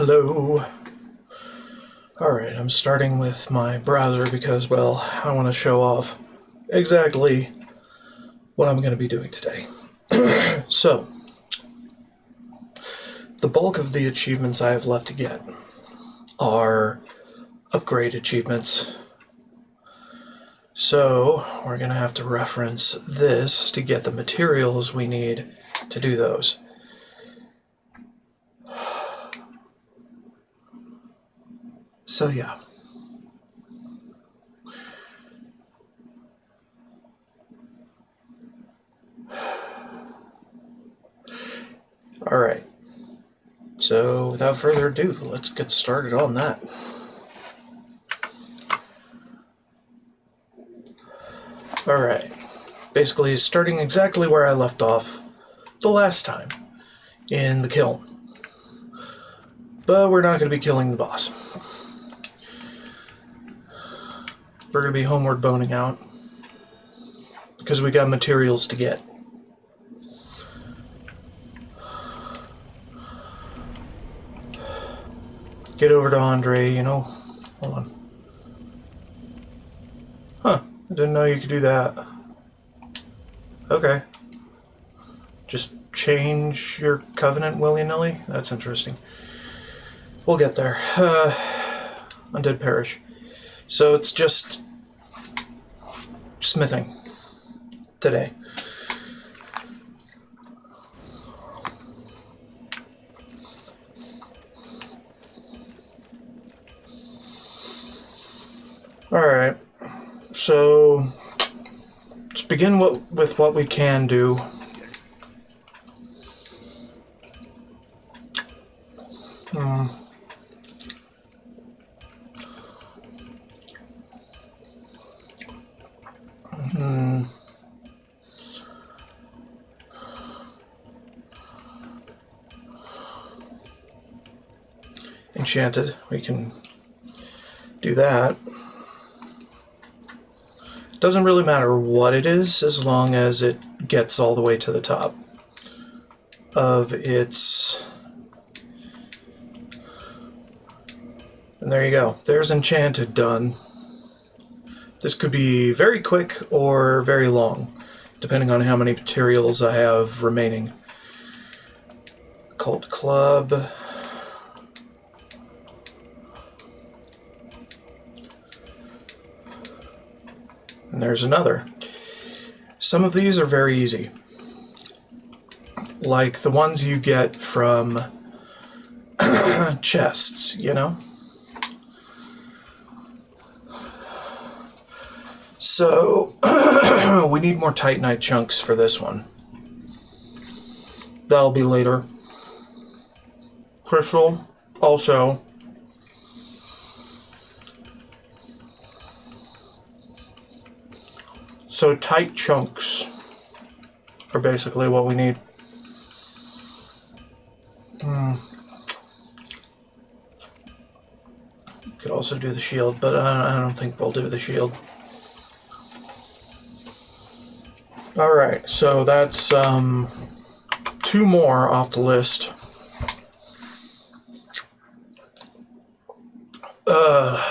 Hello. Alright, I'm starting with my browser because, well, I want to show off exactly what I'm going to be doing today. So, the bulk of the achievements I have left to get are upgrade achievements. So, we're going to have to reference this to get the materials we need to do those. So, yeah. Alright. So, without further ado, let's get started on that. Alright. Basically, starting exactly where I left off the last time, in the kiln. But we're not going to be killing the boss. We're going to be homeward boning out, because we got materials to get. Get over to Andre, you know. Hold on. Huh, I didn't know you could do that. Okay. Just change your covenant willy-nilly? That's interesting. We'll get there. Undead Parish. So it's just smithing today. Alright, so let's begin with what we can do. Enchanted, we can do that. Doesn't really matter what it is, as long as it gets all the way to the top of its... And there you go. There's Enchanted done. This could be very quick or very long, depending on how many materials I have remaining. Cult Club. And there's another. Some of these are very easy. Like the ones you get from chests, you know? So, we need more Titanite chunks for this one. That'll be later. Crystal, also. So tight chunks are basically what we need. Could also do the shield, but I don't think we'll do the shield. Alright, so that's two more off the list.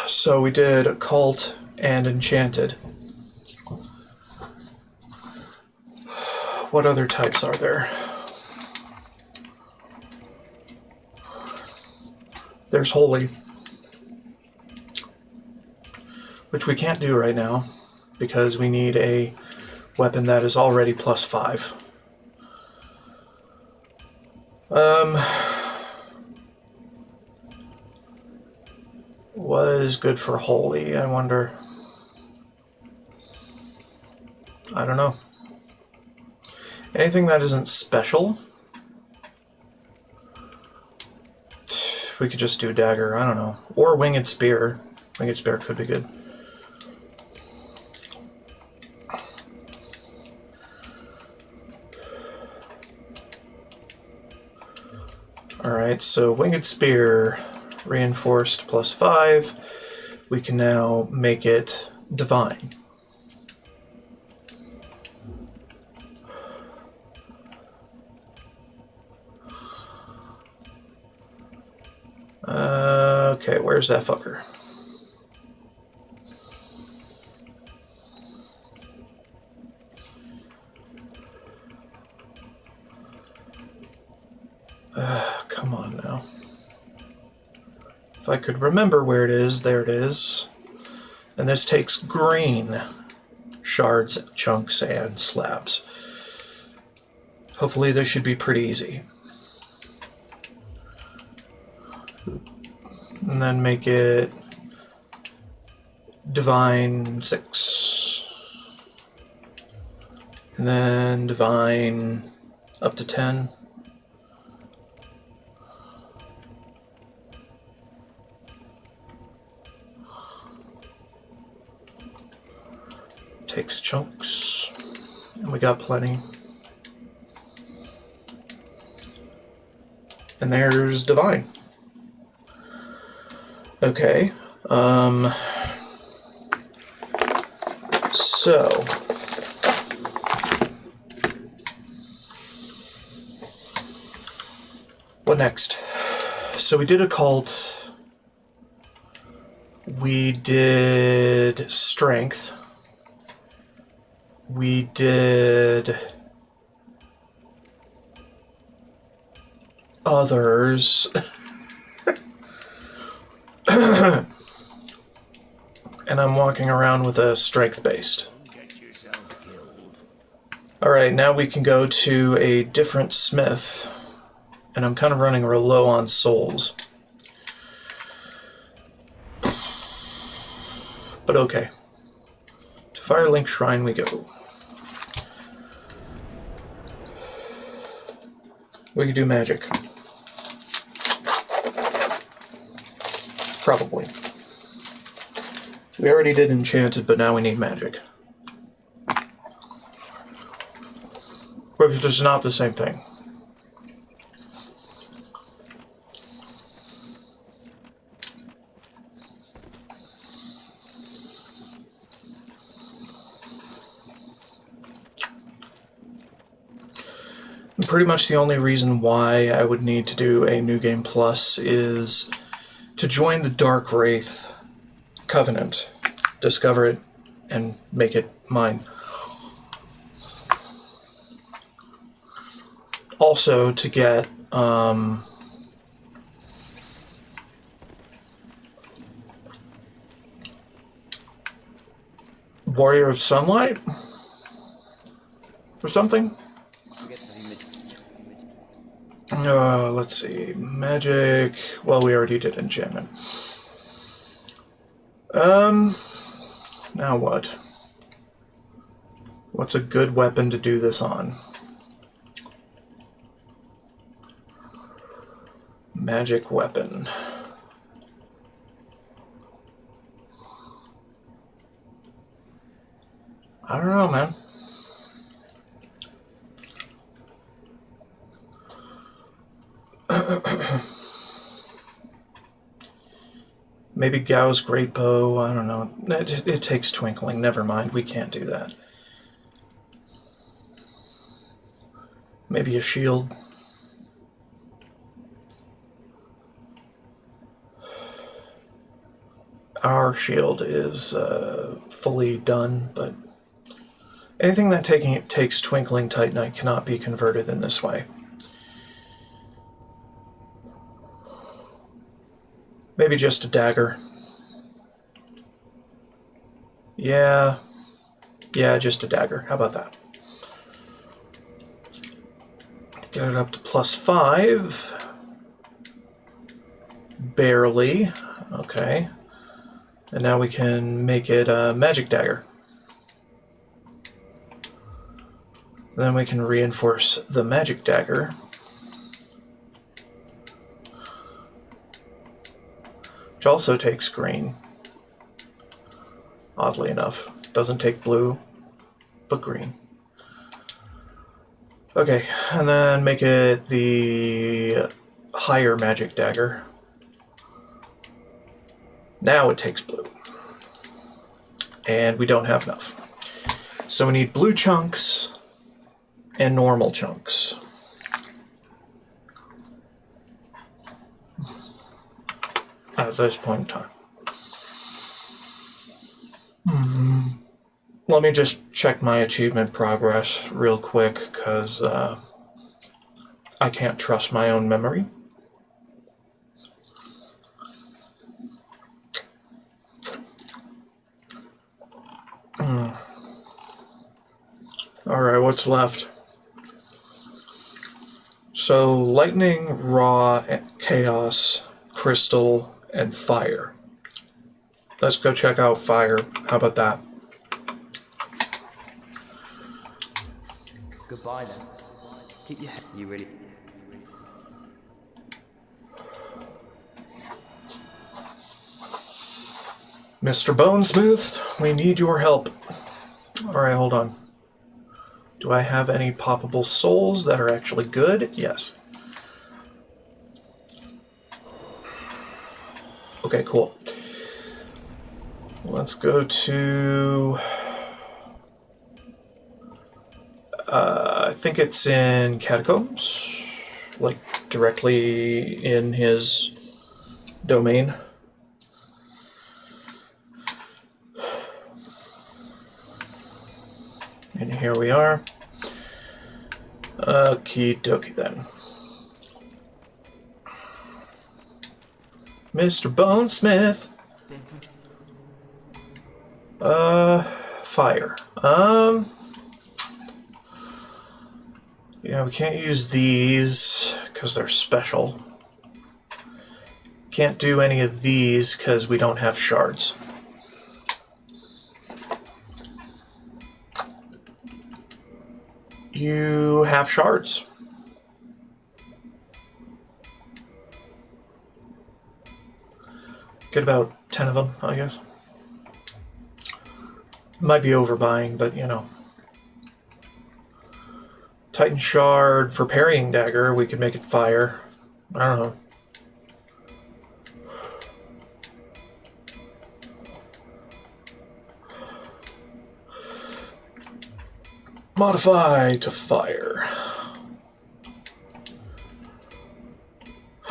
So we did Occult and Enchanted. What other types are there? There's Holy, which we can't do right now because we need a weapon that is already +5. What is good for Holy, I wonder? I don't know. Anything that isn't special? We could just do Dagger, I don't know. Or Winged Spear. Winged Spear could be good. Alright, so Winged Spear, reinforced +5. We can now make it Divine. Okay, where's that fucker? Come on now. If I could remember where it is, there it is. And this takes green shards, chunks, and slabs. Hopefully this should be pretty easy. And then make it divine 6. And then divine up to 10. Takes chunks, and we got plenty. And there's divine. Okay, so what next? So we did occult, we did strength, we did others. And I'm walking around with a strength-based. Alright, now we can go to a different smith. And I'm kind of running real low on souls. But okay. To Firelink Shrine we go. We could do magic. Probably. We already did enchanted, but now we need magic. Which is not the same thing. And pretty much the only reason why I would need to do a New Game Plus is to join the Dark Wraith Covenant, discover it, and make it mine. Also to get Warrior of Sunlight or something. Let's see, magic. Well, we already did enchantment. Now what? What's a good weapon to do this on? Magic weapon. I don't know, man. Maybe Gao's Great Bow, I don't know. It takes twinkling, never mind, we can't do that. Maybe a shield. Our shield is fully done, but anything that takes Twinkling Titanite cannot be converted in this way. Maybe just a dagger. Yeah, just a dagger. How about that? Get it up to +5. Barely. Okay. And now we can make it a magic dagger. Then we can reinforce the magic dagger. Which also takes green. Oddly enough. Doesn't take blue, but green. Okay, and then make it the higher magic dagger. Now it takes blue. And we don't have enough. So we need blue chunks and normal chunks. at this point in time. Let me just check my achievement progress real quick, because I can't trust my own memory. Alright, what's left? So, lightning, raw, chaos, crystal, and fire. Let's go check out fire. How about that? Goodbye then. Keep your head. You ready? Mr. Bonesmooth, we need your help. Alright, hold on. Do I have any poppable souls that are actually good? Yes. Okay, cool. Let's go to... I think it's in Catacombs. Like, directly in his domain. And here we are. Okie dokie then. Mr. Bonesmith. Fire. Yeah, we can't use these because they're special. Can't do any of these because we don't have shards. You have shards. Get about 10 of them, I guess. Might be overbuying, but you know. Titan shard for parrying dagger, we could make it fire. I don't know. Modify to fire.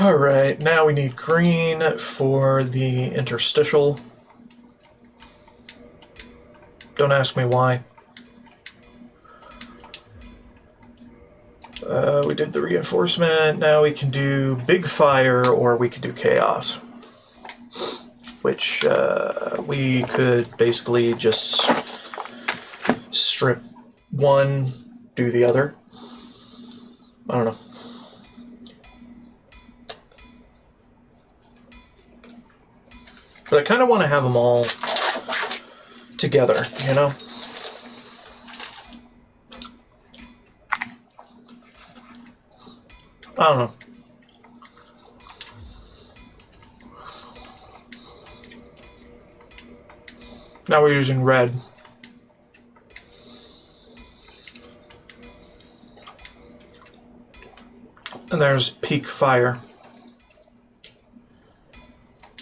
Alright, now we need green for the interstitial. Don't ask me why. We did the reinforcement. Now we can do big fire, or we could do chaos. Which we could basically just strip one, do the other. I don't know. But I kind of want to have them all together, you know? I don't know. Now we're using red. And there's peak fire.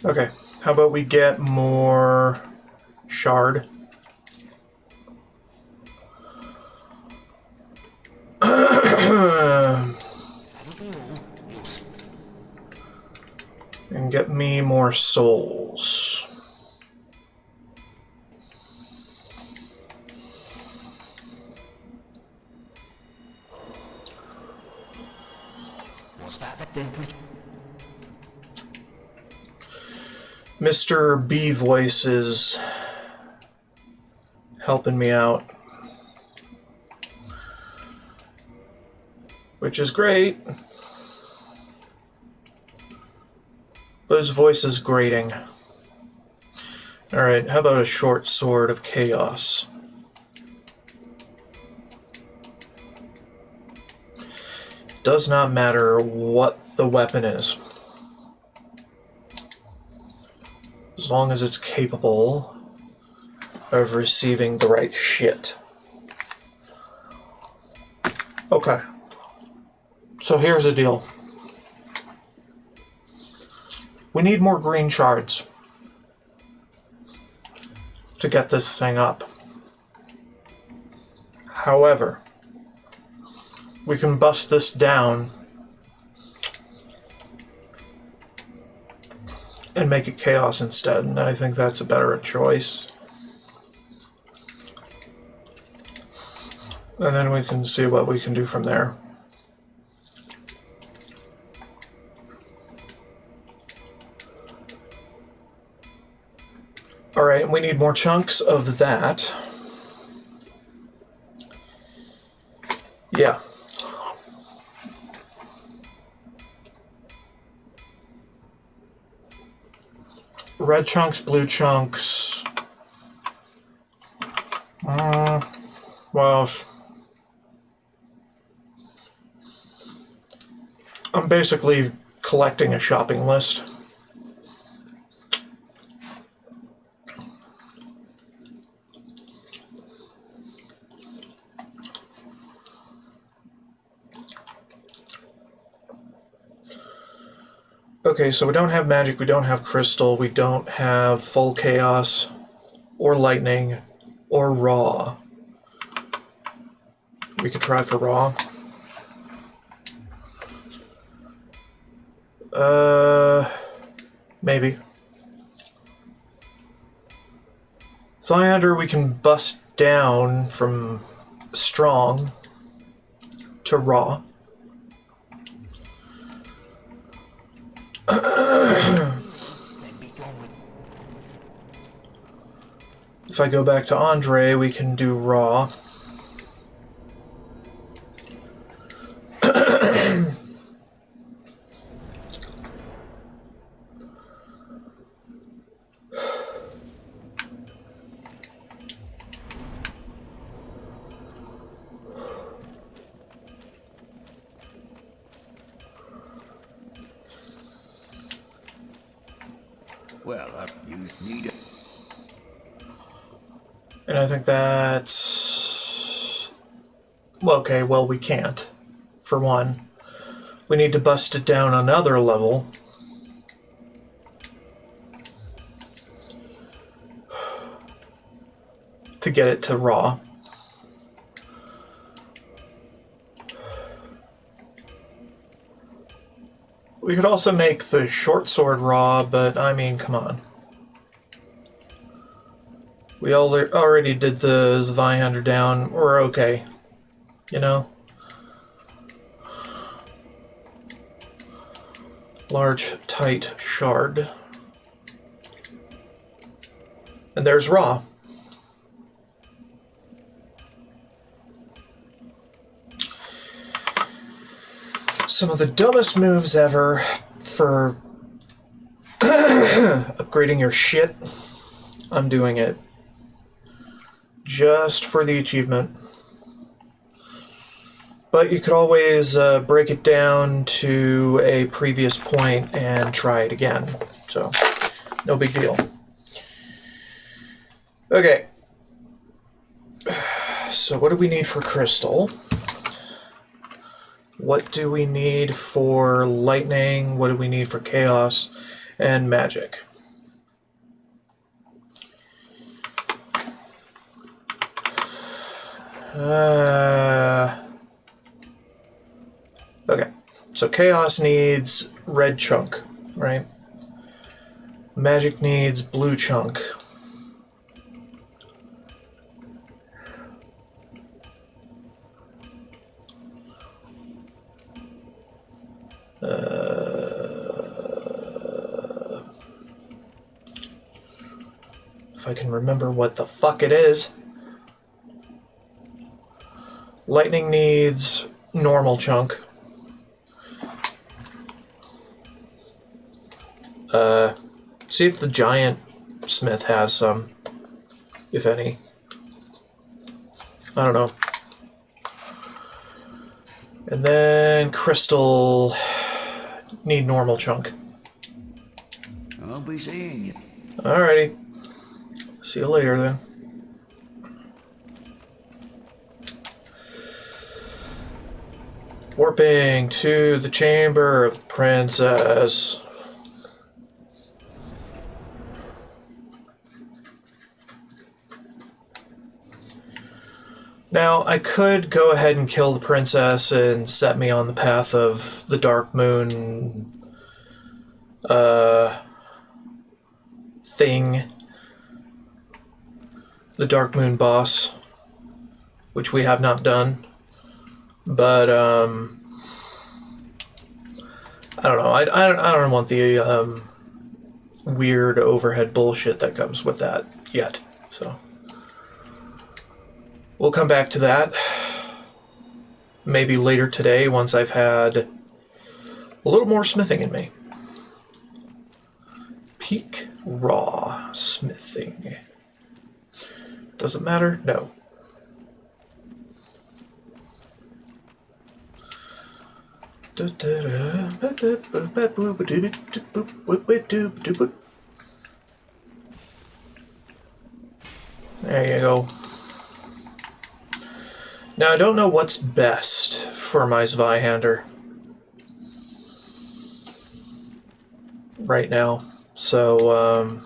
Okay, how about we get more shard? And get me more souls. What's that then? Mr. B Voice is helping me out, which is great, but his voice is grating. Alright, how about a short sword of chaos? Does not matter what the weapon is, as long as it's capable of receiving the right shit. Okay. So here's the deal. We need more green shards to get this thing up. However, we can bust this down and make it chaos instead, and I think that's a better choice. And then we can see what we can do from there. Alright, we need more chunks of that. Yeah. Red chunks, blue chunks. Well, I'm basically collecting a shopping list. Okay, so we don't have magic, we don't have crystal, we don't have full chaos, or lightning, or raw. We could try for raw. Maybe. Viander we can bust down from strong to raw. If I go back to Andre, we can do raw. Well, you need it. And I think that's... Well, okay, well, we can't, for one. We need to bust it down another level. To get it to raw. We could also make the short sword raw, but I mean, come on. We already did the Zweihander down. We're okay. You know? Large, tight shard. And there's raw. Some of the dumbest moves ever for upgrading your shit. I'm doing it just for the achievement. But you could always break it down to a previous point and try it again. So, no big deal. Okay. So what do we need for crystal? What do we need for lightning? What do we need for chaos? And magic. Okay, so chaos needs red chunk, right? Magic needs blue chunk. If I can remember what the fuck it is. Lightning needs normal chunk. See if the giant smith has some, if any. I don't know. And then crystal need normal chunk. I'll be seeing you. Alrighty. See you later then. Warping to the chamber of the princess. Now, I could go ahead and kill the princess and set me on the path of the Dark Moon thing, the Dark Moon boss, which we have not done. But I don't know. I don't want the weird overhead bullshit that comes with that yet. So we'll come back to that maybe later today once I've had a little more smithing in me. Peak raw smithing. Does it matter? No. There you go. Now I don't know what's best for my Zweihander right now, so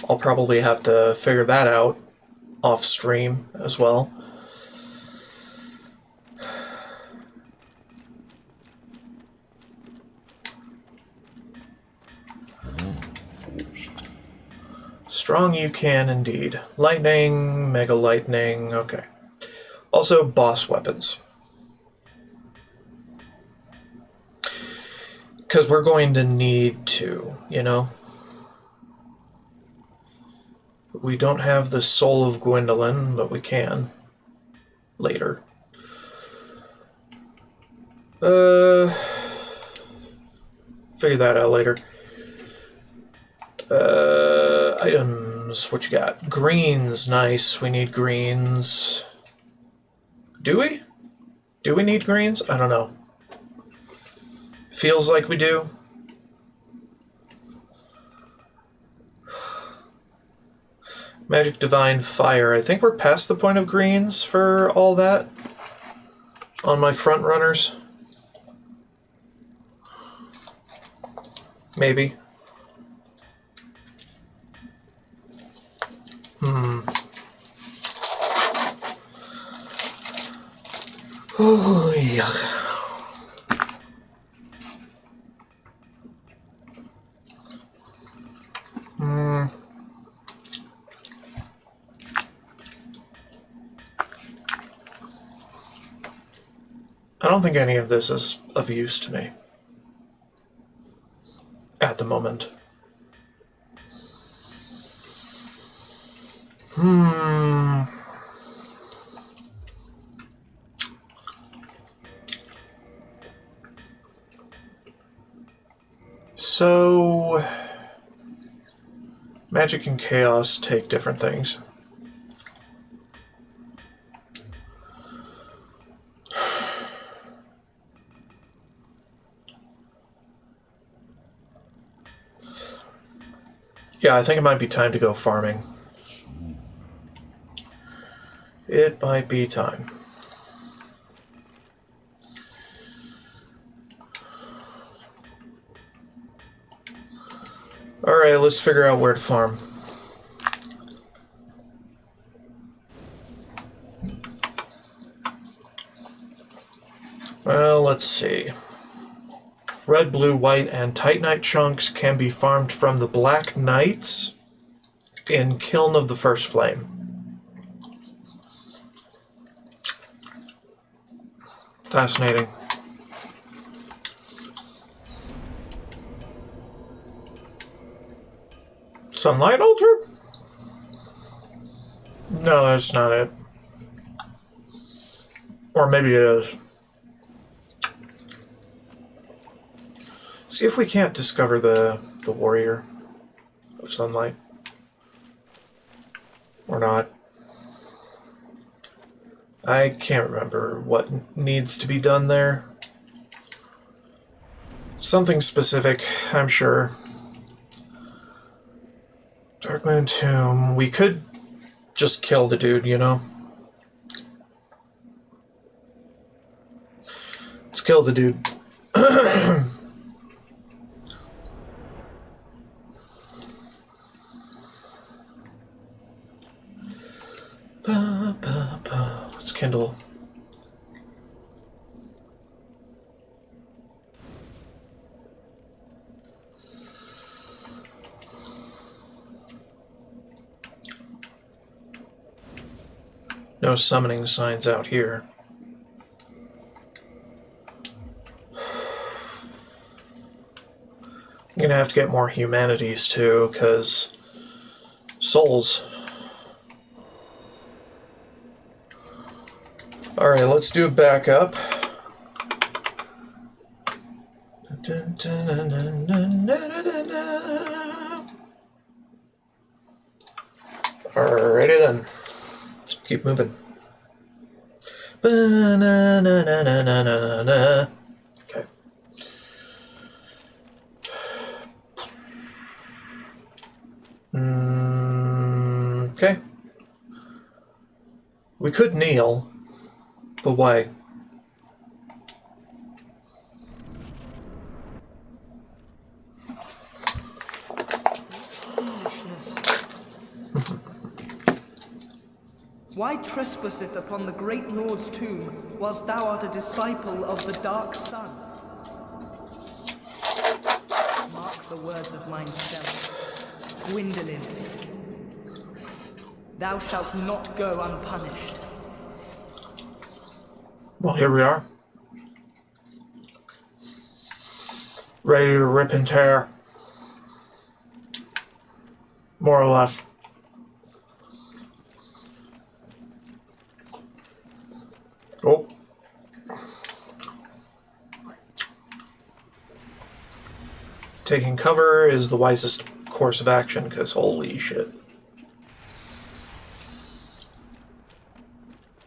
I'll probably have to figure that out off stream as well. Strong you can indeed. Lightning, Mega Lightning, okay. Also boss weapons. Because we're going to need to, you know? We don't have the Soul of Gwendolyn, but we can. Later. Figure that out later. Items, what you got? Greens, nice. We need greens. Do we? Do we need greens? I don't know. Feels like we do. Magic Divine Fire. I think we're past the point of greens for all that on my front runners. Maybe. Oh, yeah. I don't think any of this is of use to me at the moment. So, magic and chaos take different things. Yeah, I think it might be time to go farming. It might be time. Alright, let's figure out where to farm. Well, let's see. Red, blue, white, and Titanite chunks can be farmed from the Black Knights in Kiln of the First Flame. Fascinating. Sunlight Altar? No, that's not it. Or maybe it is. See if we can't discover the warrior of sunlight. Or not. I can't remember what needs to be done there. Something specific, I'm sure. Darkmoon Tomb. We could just kill the dude, you know? Let's kill the dude. Let's kindle. No summoning signs out here. I'm gonna have to get more humanities too, because souls. Alright, let's do a backup. Alrighty then. Keep moving. Okay. Okay. We could kneel, but why? Why trespasseth upon the great Lord's tomb, whilst thou art a disciple of the dark sun? Mark the words of mine self, Gwyndolin. Thou shalt not go unpunished. Well, here we are. Ready to rip and tear. More or less. Oh. Taking cover is the wisest course of action, because holy shit.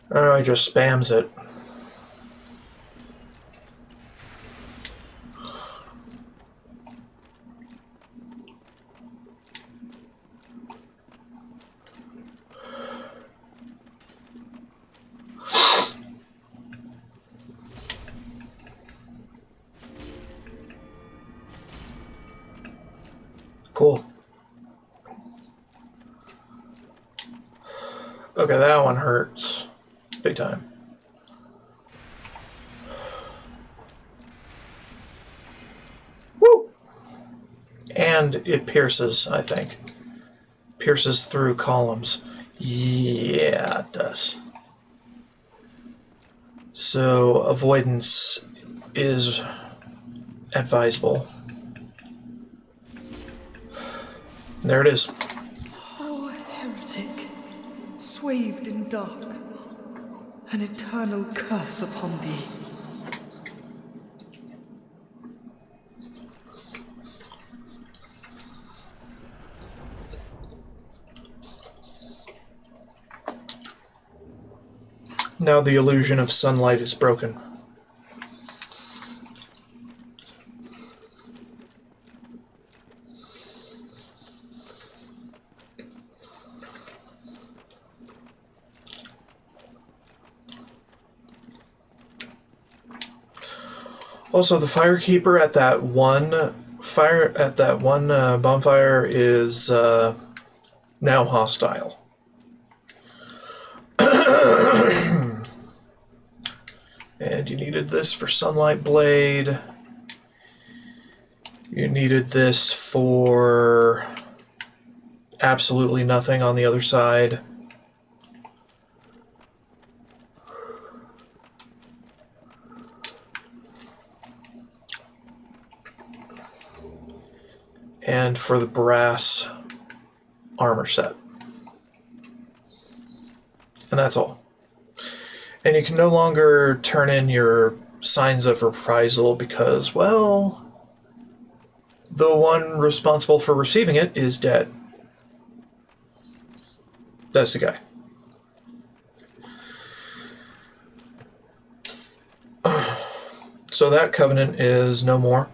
Oh, he just spams it. Cool. Okay, that one hurts. Big time. Woo! And it pierces, I think. Pierces through columns. Yeah, it does. So, avoidance is advisable. There it is. O heretic, swathed in dark, an eternal curse upon thee. Now the illusion of sunlight is broken. Also, the firekeeper at that one bonfire is now hostile. And you needed this for Sunlight Blade. You needed this for absolutely nothing on the other side. And for the brass armor set. And that's all. And you can no longer turn in your signs of reprisal because, well, the one responsible for receiving it is dead. That's the guy. So that covenant is no more.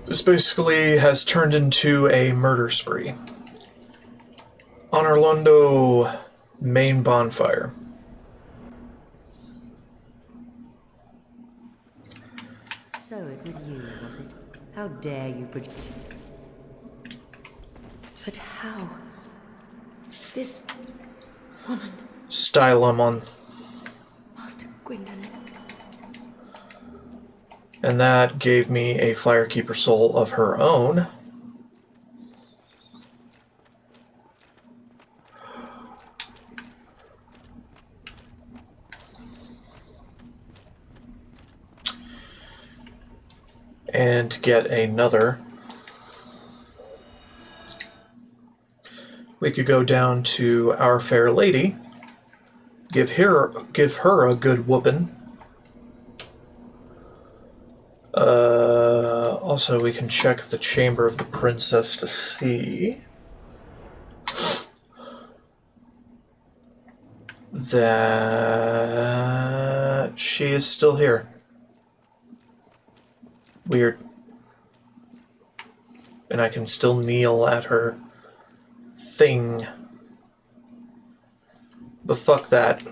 This basically has turned into a murder spree. On Orlando main bonfire. So it was you, was it? How dare you But how? This woman, Style him on. Master Gwyndolin. And that gave me a Firekeeper soul of her own. And to get another, we could go down to Our Fair Lady, give her a good whooping. Also, we can check the Chamber of the Princess to see that she is still here. Weird. And I can still kneel at her thing. But fuck that.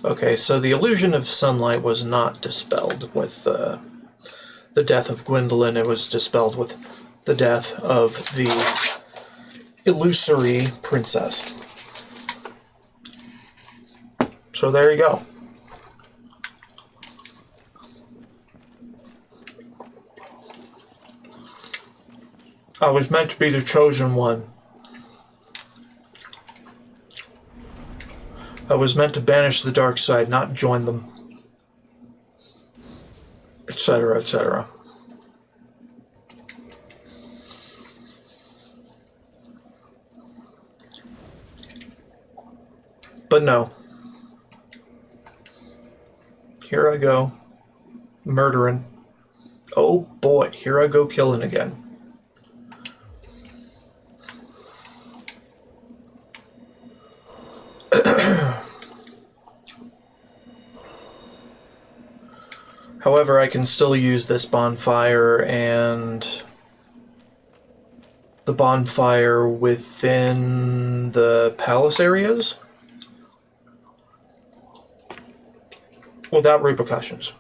Okay, so the illusion of sunlight was not dispelled with the death of Gwendolyn. It was dispelled with the death of the illusory princess. So there you go. I was meant to be the chosen one. I was meant to banish the dark side, not join them. Etc., etc. But no. Here I go. Murdering. Oh boy, here I go killing again. However, I can still use this bonfire and the bonfire within the palace areas without repercussions.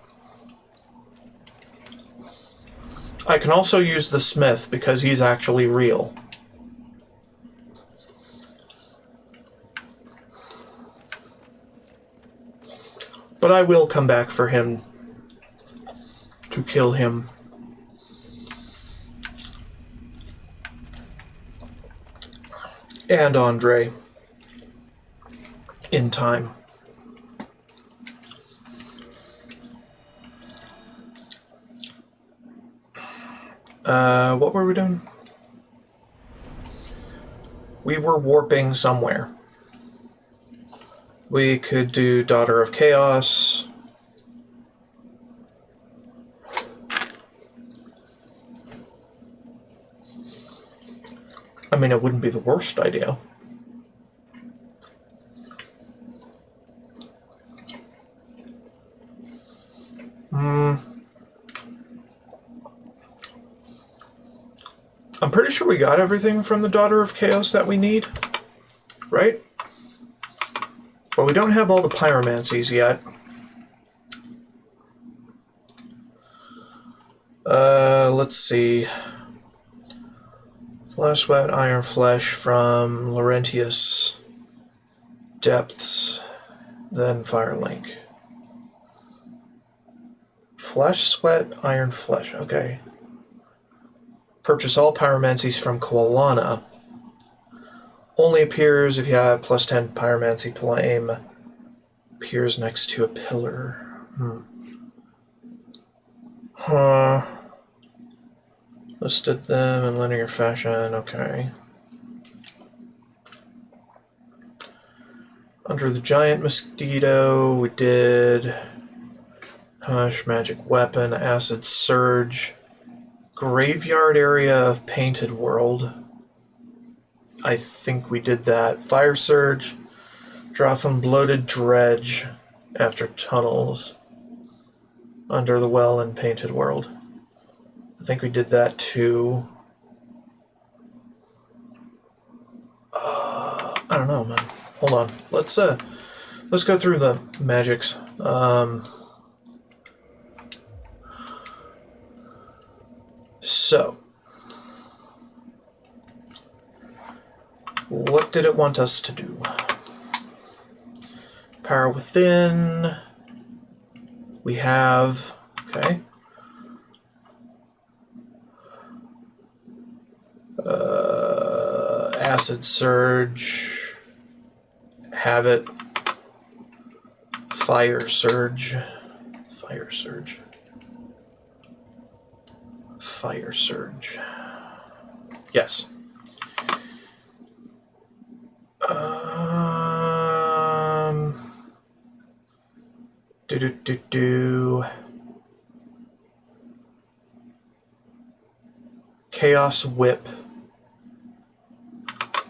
I can also use the smith because he's actually real. But I will come back for him to kill him. And Andre. In time. What were we doing? We were warping somewhere. We could do Daughter of Chaos. I mean, it wouldn't be the worst idea. I'm pretty sure we got everything from the Daughter of Chaos that we need, right? Well, we don't have all the pyromancies yet. Let's see. Flesh, Sweat, Iron Flesh from Laurentius Depths, then Firelink. Flesh, Sweat, Iron Flesh, okay. Purchase all pyromancies from Koalana. Only appears if you have plus 10 pyromancy flame. Appears next to a pillar. Listed them in linear fashion, okay. Under the giant mosquito, we did Hush, Magic Weapon, Acid Surge, Graveyard Area of Painted World. I think we did that. Fire Surge, Drotham Bloated Dredge after Tunnels. under the well in Painted World. I think we did that too. I don't know, man. Hold on. Let's go through the magics. So, what did it want us to do? Power within. We have, okay. Acid Surge. Have it. Fire Surge. Fire Surge. Fire Surge. Yes. Chaos Whip.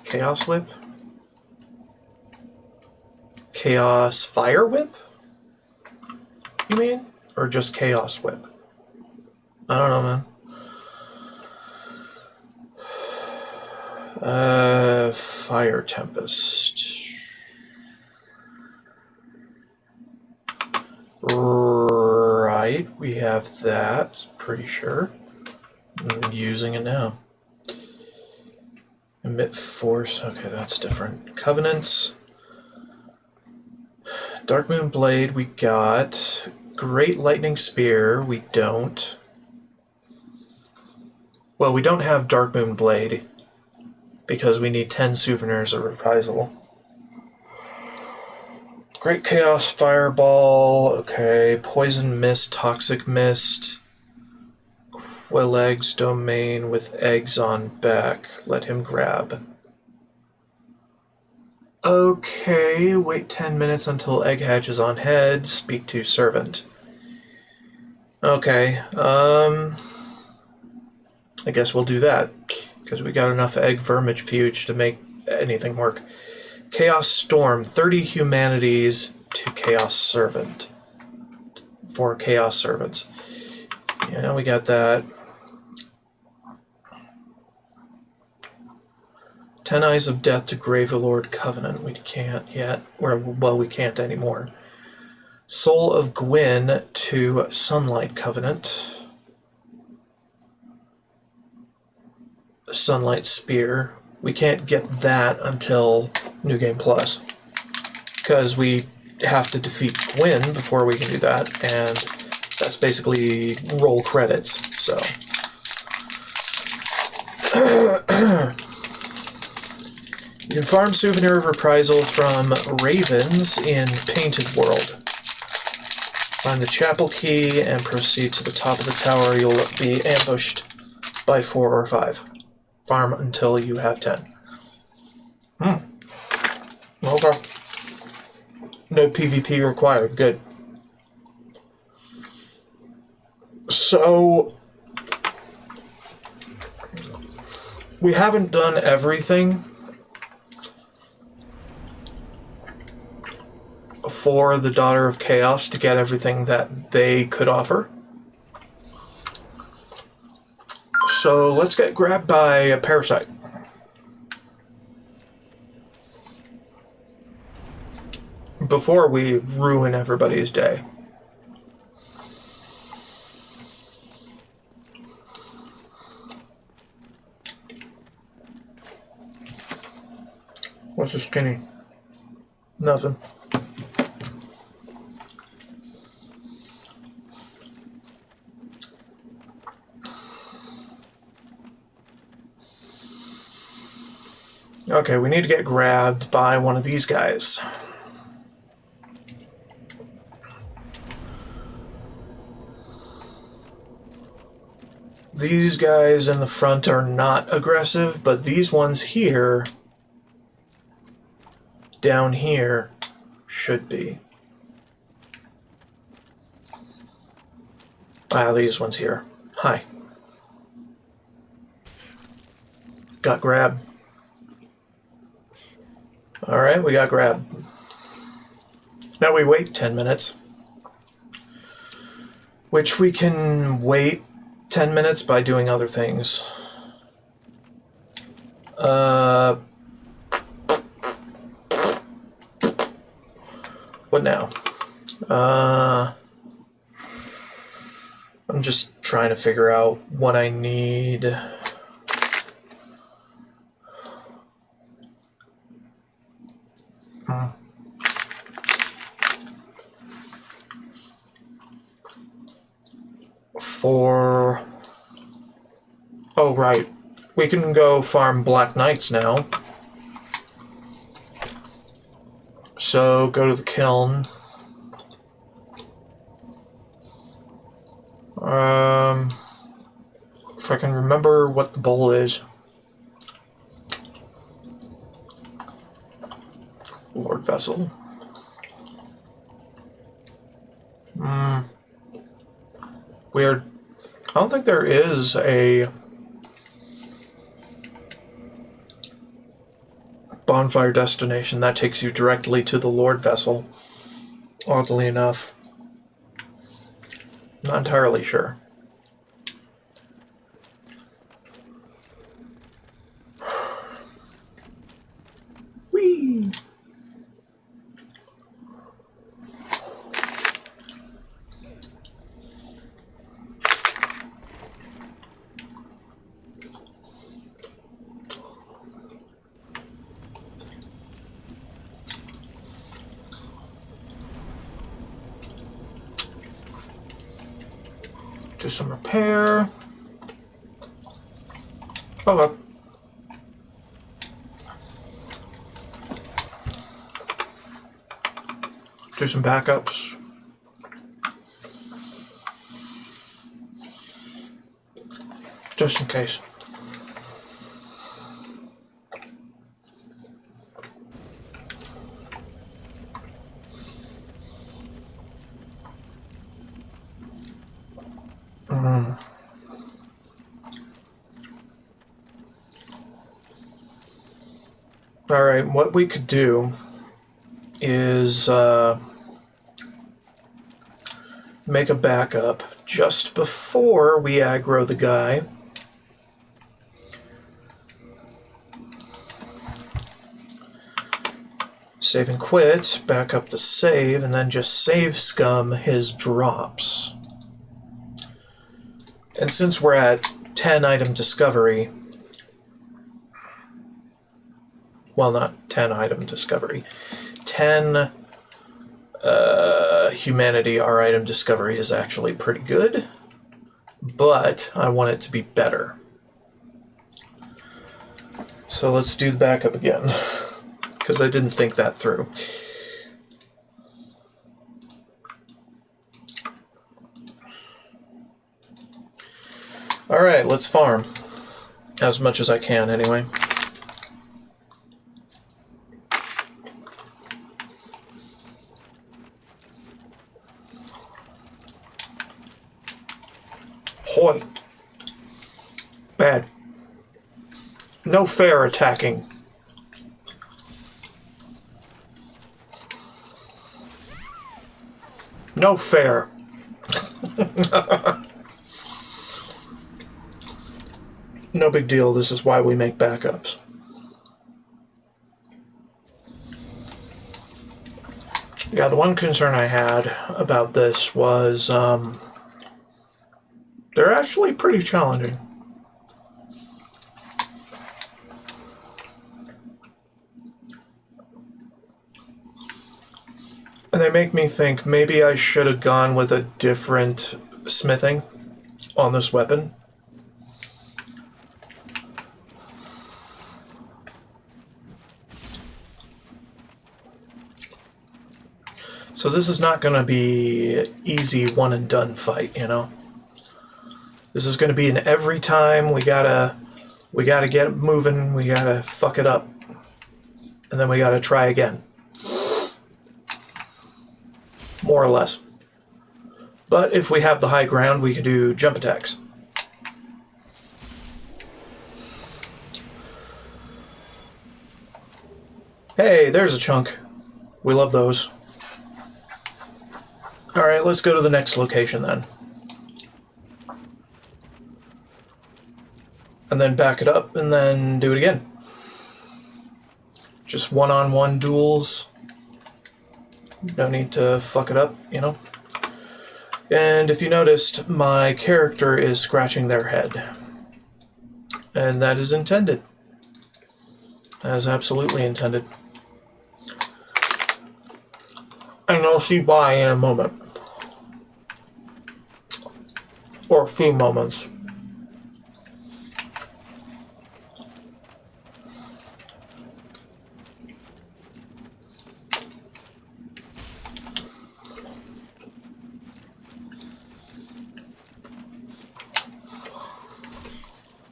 Chaos Whip? Chaos Fire Whip? You mean? Or just Chaos Whip? I don't know, man. Fire Tempest. Right, we have that, pretty sure. I'm using it now. Emit Force, okay, that's different. Covenants. Darkmoon Blade, we got. Great Lightning Spear, we don't. Well, we don't have Darkmoon Blade, because we need 10 Souvenirs of Reprisal. Great Chaos Fireball, okay. Poison Mist, Toxic Mist. Quilleg's Domain with eggs on back. Let him grab. Okay, wait 10 minutes until egg hatches on head. Speak to servant. Okay, I guess we'll do that, because we got enough egg vermifuge to make anything work. Chaos Storm, 30 humanities to Chaos Servant. For Chaos Servants. Yeah, we got that. 10 Eyes of Death to Gravelord Covenant. We can't yet. Well, we can't anymore. Soul of Gwyn to Sunlight Covenant. Sunlight Spear. We can't get that until New Game Plus, because we have to defeat Gwyn before we can do that, and that's basically roll credits, so. You can farm Souvenir of Reprisal from Ravens in Painted World. Find the chapel key and proceed to the top of the tower. You'll be ambushed by 4 or 5. Farm until you have 10. Okay. No PvP required. Good. So, we haven't done everything for the Daughter of Chaos to get everything that they could offer. So let's get grabbed by a parasite. Before we ruin everybody's day. What's a skinny? Nothing. Okay, we need to get grabbed by one of these guys. These guys in the front are not aggressive, but these ones here, down here, should be. Ah, these ones here. Hi. Got grabbed. Alright, we got grabbed. Now we wait 10 minutes. which we can wait 10 minutes by doing other things. What now? I'm just trying to figure out what I need. Oh, right. We can go farm Black Knights now. So, go to the kiln. If I can remember what the bowl is. Lord Vessel. Weird. I don't think there is a bonfire destination that takes you directly to the Lord Vessel. Oddly enough. Not entirely sure. Whee! Do some repair. Okay. Do some backups. Just in case. Alright, what we could do is make a backup just before we aggro the guy. Save and quit, back up the save, and then just save scum his drops. And since we're at 10 item discovery, well, not 10 item discovery, 10 humanity, our item discovery is actually pretty good, but I want it to be better. So let's do the backup again, because I didn't think that through. Alright, let's farm. As much as I can, anyway. Hoi. Bad. No fair attacking. No fair. No big deal, this is why we make backups. Yeah, the one concern I had about this was, they're actually pretty challenging. And they make me think maybe I should have gone with a different smithing on this weapon. So this is not going to be easy one and done fight, you know. This is going to be an every time we gotta get it moving, we gotta fuck it up, and then we gotta try again. More or less. But if we have the high ground, we could do jump attacks. Hey, there's a chunk. We love those. Alright, let's go to the next location then. and then back it up, and then do it again. Just one-on-one duels. No need to fuck it up, you know? And if you noticed, my character is scratching their head. And that is intended. That is absolutely intended. And you'll see why in a moment. Or a few moments.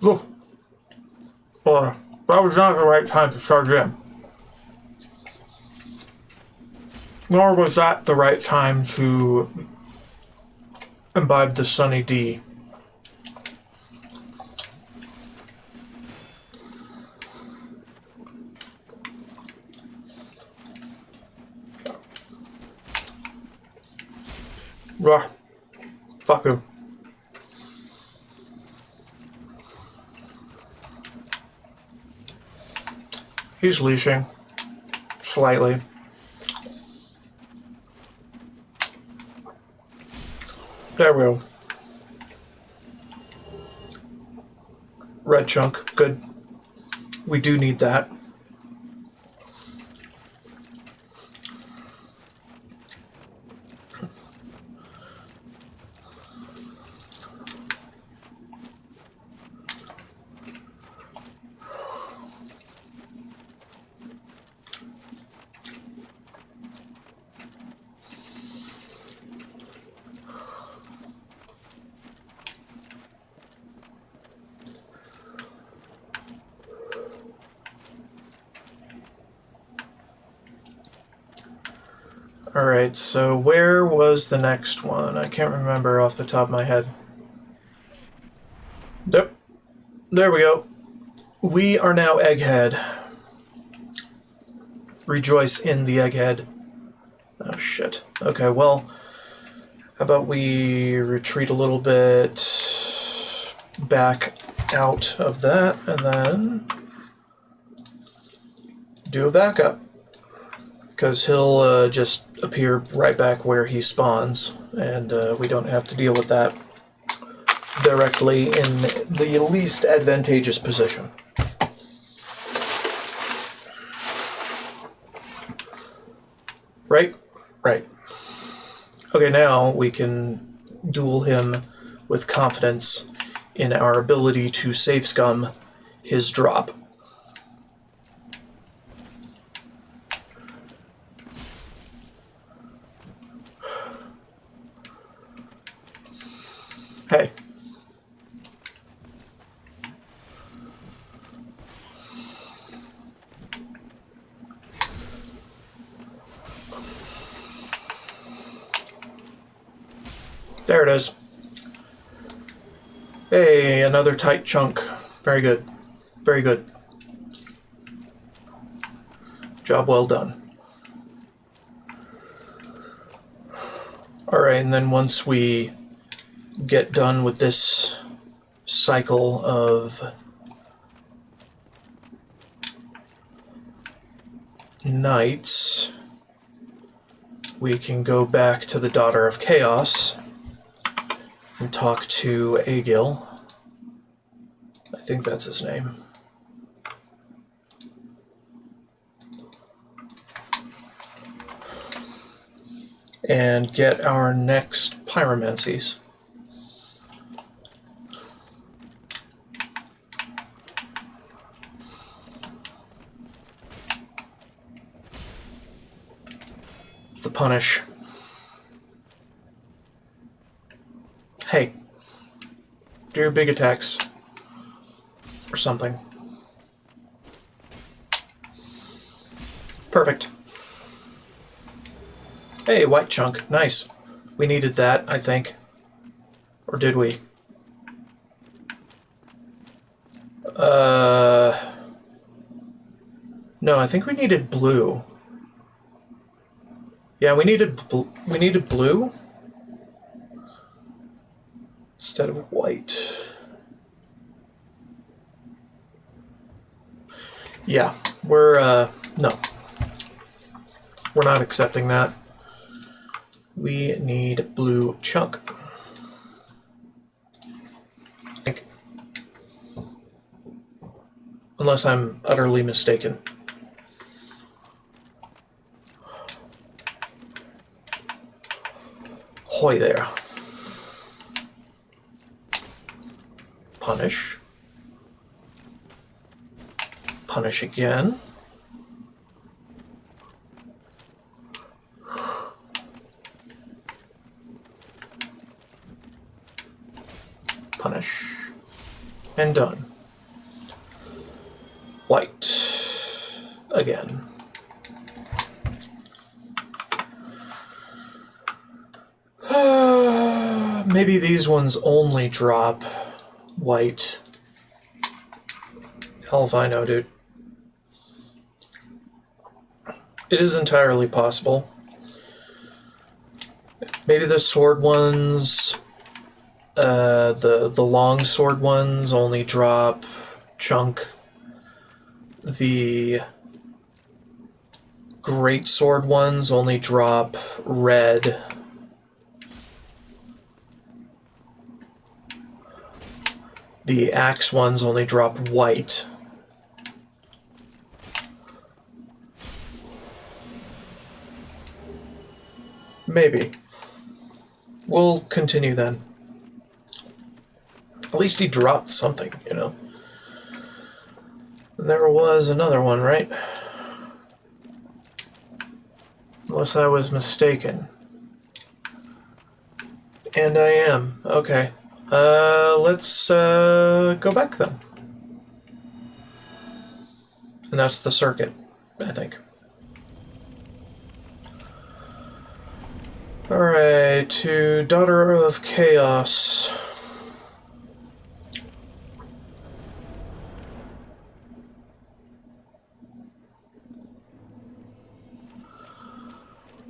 Look. That was not the right time to charge in. Nor was that the right time to imbibe the Sunny D. Ugh. Fuck you. He's leashing. Slightly. There we go. Red chunk. Good. We do need that. Alright, so where was the next one? I can't remember off the top of my head. Yep. There we go. We are now Egghead. Rejoice in the Egghead. Oh, shit. Okay, well, how about we retreat a little bit back out of that, and then do a backup. Because he'll just appear right back where he spawns, and we don't have to deal with that directly in the least advantageous position. Right? Right. Okay, now we can duel him with confidence in our ability to save scum his drop. Hey. There it is. Hey, another tight chunk. Very good. Very good. Job well done. Alright, and then once we get done with this cycle of nights, we can go back to the Daughter of Chaos and talk to Agil. I think that's his name. And get our next pyromancies. The punish. Hey, do your big attacks. Or something. Perfect. Hey, white chunk. Nice. We needed that, I think. Or did we? No, I think we needed blue. Yeah, we needed blue instead of white. Yeah, we're, no. We're not accepting that. We need blue chunk. I think. Unless I'm utterly mistaken. Hoy there. Punish. Punish again. Punish. And done. White. Again. Maybe these ones only drop white. Hell if I know, dude. It is entirely possible. Maybe the sword ones, the long sword ones only drop chunk. The great sword ones only drop red. The axe ones only drop white. Maybe. We'll continue then. At least he dropped something, you know. There was another one, right? Unless I was mistaken. And I am. Okay. Let's go back then. And that's the circuit, I think. Alright, to Daughter of Chaos.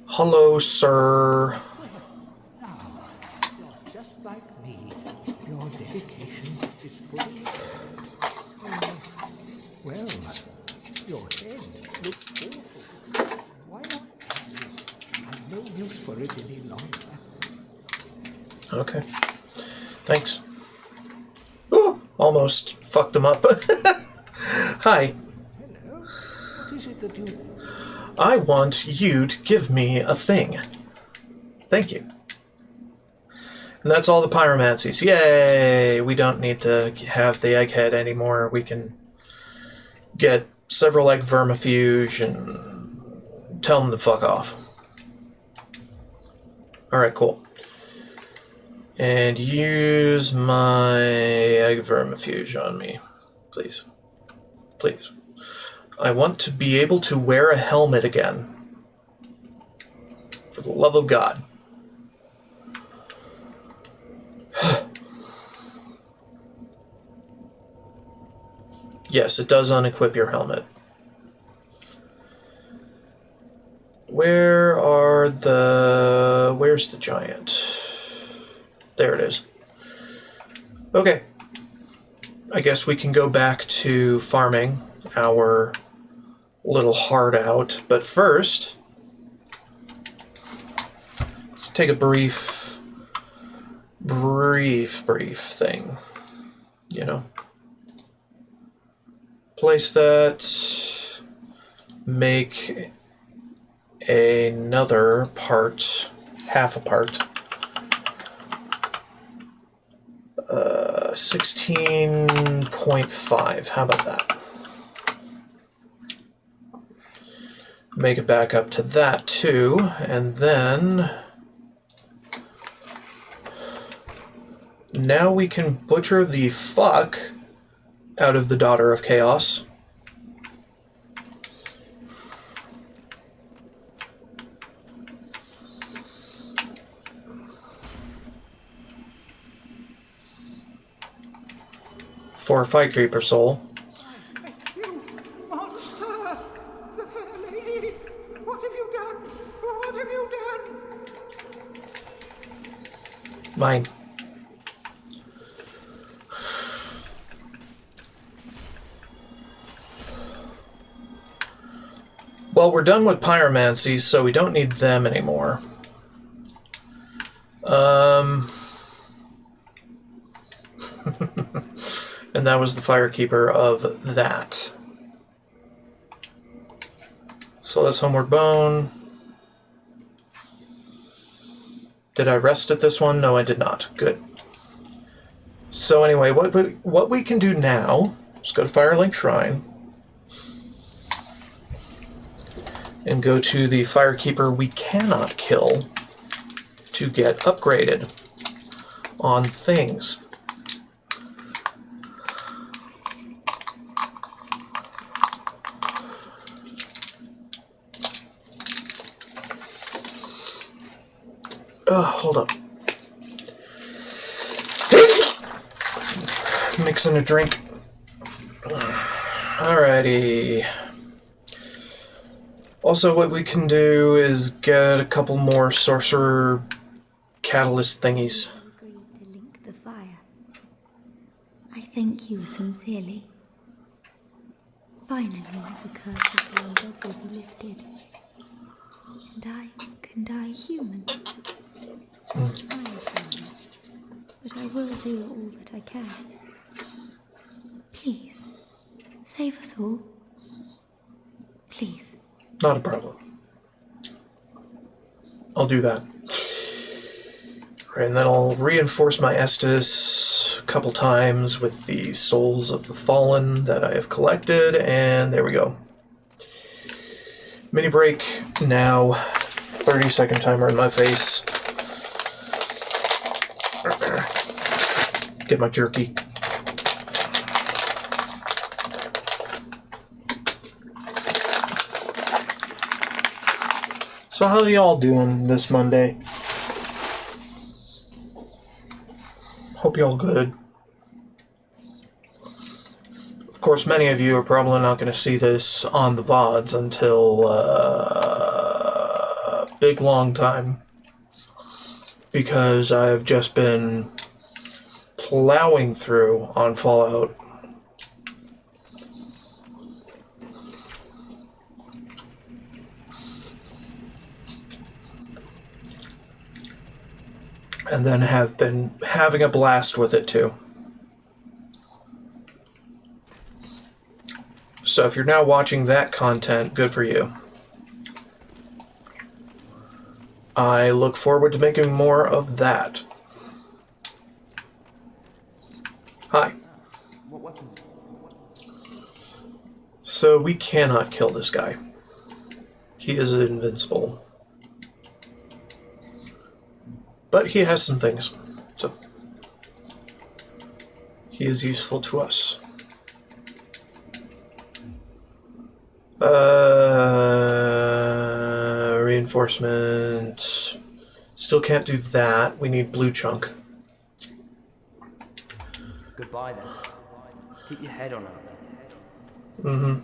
Hello, sir. Just like me, your dedication is fully. Well, your head looks awful. Why not try this? I've no use for it any longer. Okay. Thanks. Ooh, almost fucked him up. Hi. Hello? What is it that you... I want you to give me a thing. Thank you. And that's all the pyromancies. Yay! We don't need to have the egghead anymore. We can get several egg vermifuge and tell them to fuck off. Alright, cool. And use my egg vermifuge on me. Please. Please. I want to be able to wear a helmet again. For the love of God. Yes, it does unequip your helmet. Where's the giant? There it is. Okay. I guess we can go back to farming our little heart out, but first let's take a brief thing, you know. Place that, make another part, half a part, 16.5, how about that? Make it back up to that too, and then now we can butcher the fuck out of the Daughter of Chaos. For a Fight Creeper soul. You monster! The fair lady! What have you done? What have you done? Mine. Well, we're done with pyromancy, so we don't need them anymore. And that was the firekeeper of that. So that's Homeward Bone. Did I rest at this one? No, I did not. Good. So anyway, what we can do now is go to Firelink Shrine and go to the firekeeper we cannot kill to get upgraded on things. Hold up. Mixing a drink. Alrighty. Also, what we can do is get a couple more sorcerer catalyst thingies. Agreed to link the fire. I thank you sincerely. Finally, the curse of the undead will be lifted. And I can die human. I promise. But I will do all that I can. Please, save us all. Please. Not a problem. I'll do that. Right, and then I'll reinforce my Estus a couple times with the Souls of the Fallen that I have collected, and there we go. Mini break now. 30-second timer in my face. Get my jerky. So how are y'all doing this Monday? Hope y'all good. Of course, many of you are probably not going to see this on the VODs until a big long time, because I've just been plowing through on Fallout. And then have been having a blast with it too. So if you're now watching that content, good for you. I look forward to making more of that. Hi. What weapons? So we cannot kill this guy. He is invincible. But he has some things, so he is useful to us. Reinforcement. Still can't do that. We need blue chunk. Goodbye then. Keep your head on it. Mm-hmm.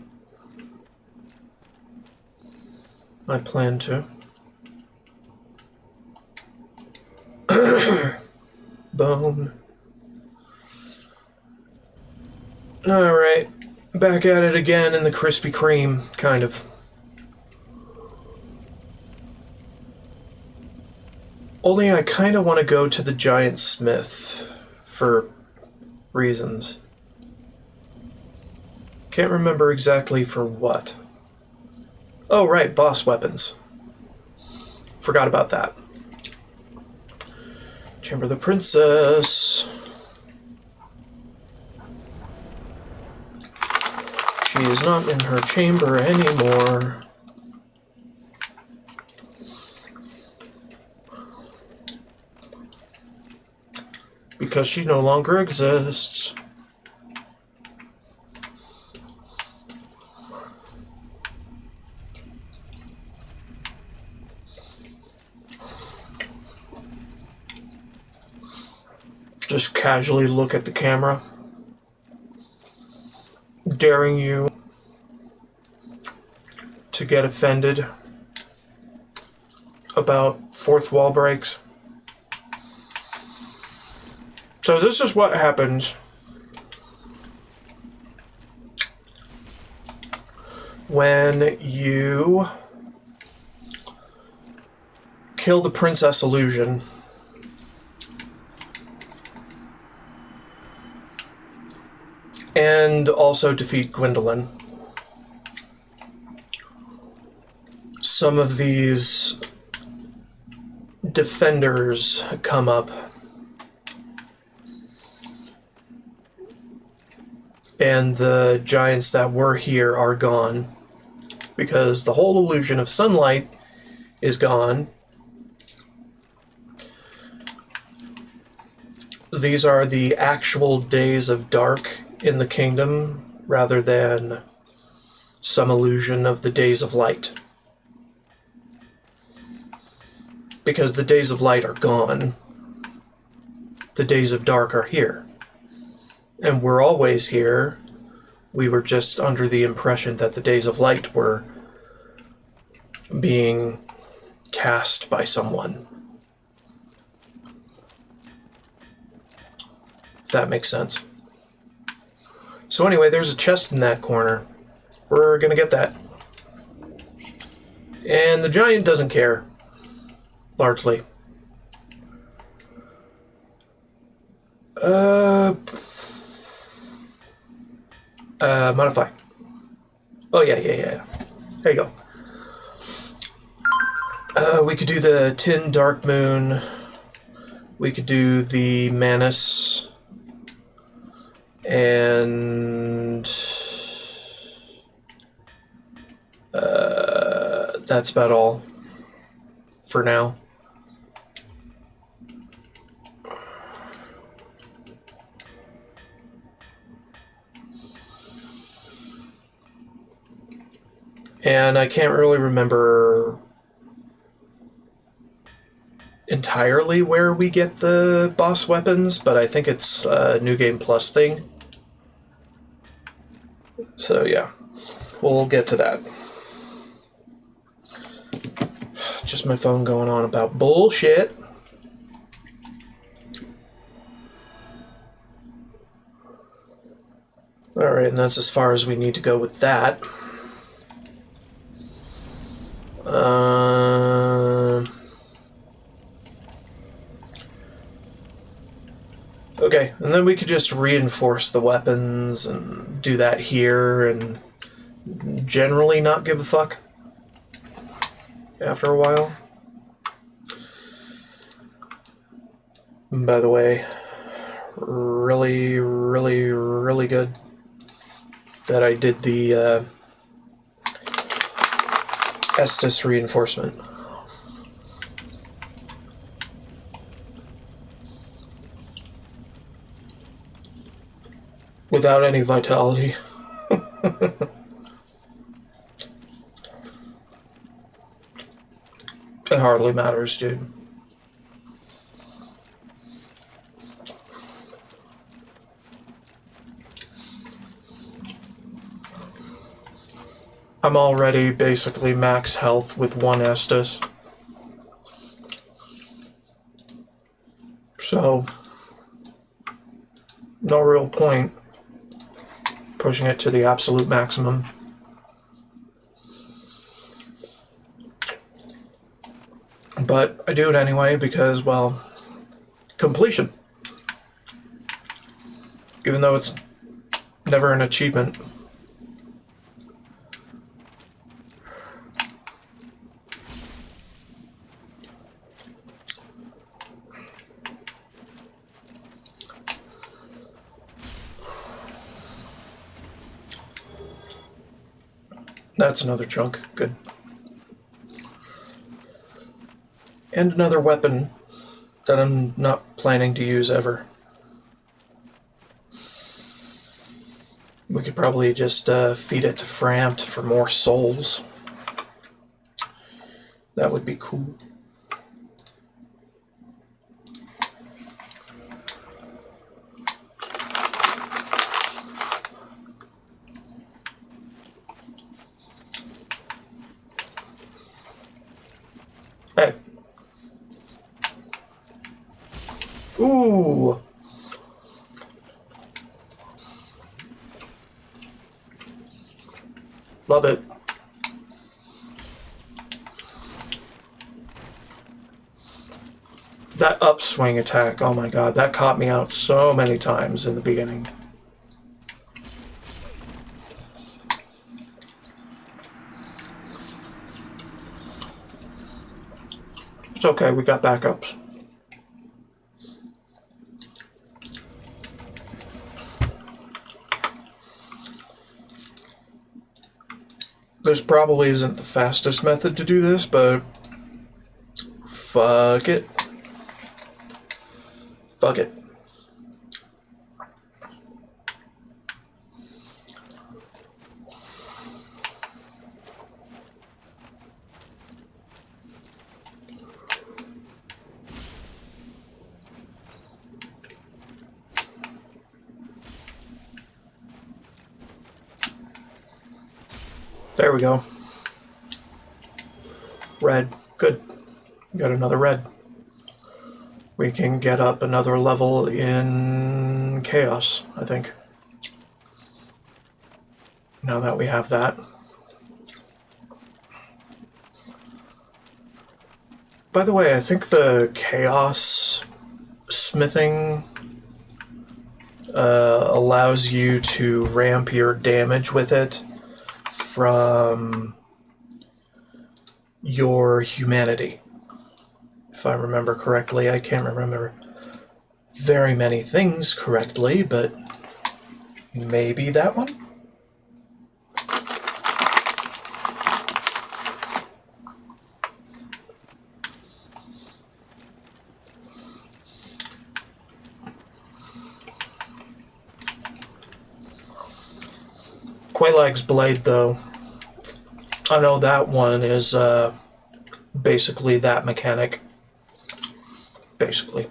I plan to. Bone. Alright. Back at it again in the Krispy Kreme, kind of. Only I kind of want to go to the Giant Smith for reasons. Can't remember exactly for what. Oh, right, boss weapons. Forgot about that. Chamber of the Princess. She is not in her chamber anymore. Because she no longer exists. Just casually look at the camera, daring you to get offended about fourth wall breaks. So this is what happens when you kill the Princess Illusion, and also defeat Gwendolyn, some of these defenders come up. And the giants that were here are gone, because the whole illusion of sunlight is gone. These are the actual days of dark in the kingdom, rather than some illusion of the days of light. Because the days of light are gone, the days of dark are here. And we're always here. We were just under the impression that the days of light were being cast by someone. If that makes sense. So anyway, there's a chest in that corner. We're gonna get that. And the giant doesn't care. Largely. Modify. Oh, yeah. There you go. We could do the Tin Dark Moon. We could do the Manus. And... that's about all. For now. And I can't really remember entirely where we get the boss weapons, but I think it's a New Game Plus thing. So yeah, we'll get to that. Just my phone going on about bullshit. Alright, and that's as far as we need to go with that. Okay, and then we could just reinforce the weapons and do that here and generally not give a fuck after a while. And by the way, really, really, really good that I did the Estus reinforcement. Without any vitality. It hardly matters, dude. I'm already basically max health with one Estus. So, no real point pushing it to the absolute maximum. But I do it anyway because, well, completion. Even though it's never an achievement. That's another chunk. Good. And another weapon that I'm not planning to use ever. We could probably just feed it to Frampt for more souls. That would be cool. Hey. Ooh. Love it. That upswing attack, oh my god, that caught me out so many times in the beginning. It's okay, we got backups. This probably isn't the fastest method to do this, but fuck it. Fuck it. There we go. Red. Good. We got another red. We can get up another level in Chaos, I think. Now that we have that. By the way, I think the Chaos smithing allows you to ramp your damage with it from your humanity. If I remember correctly, I can't remember very many things correctly, but maybe that one? Quelaag's Blade, though, I know that one is basically that mechanic. Basically.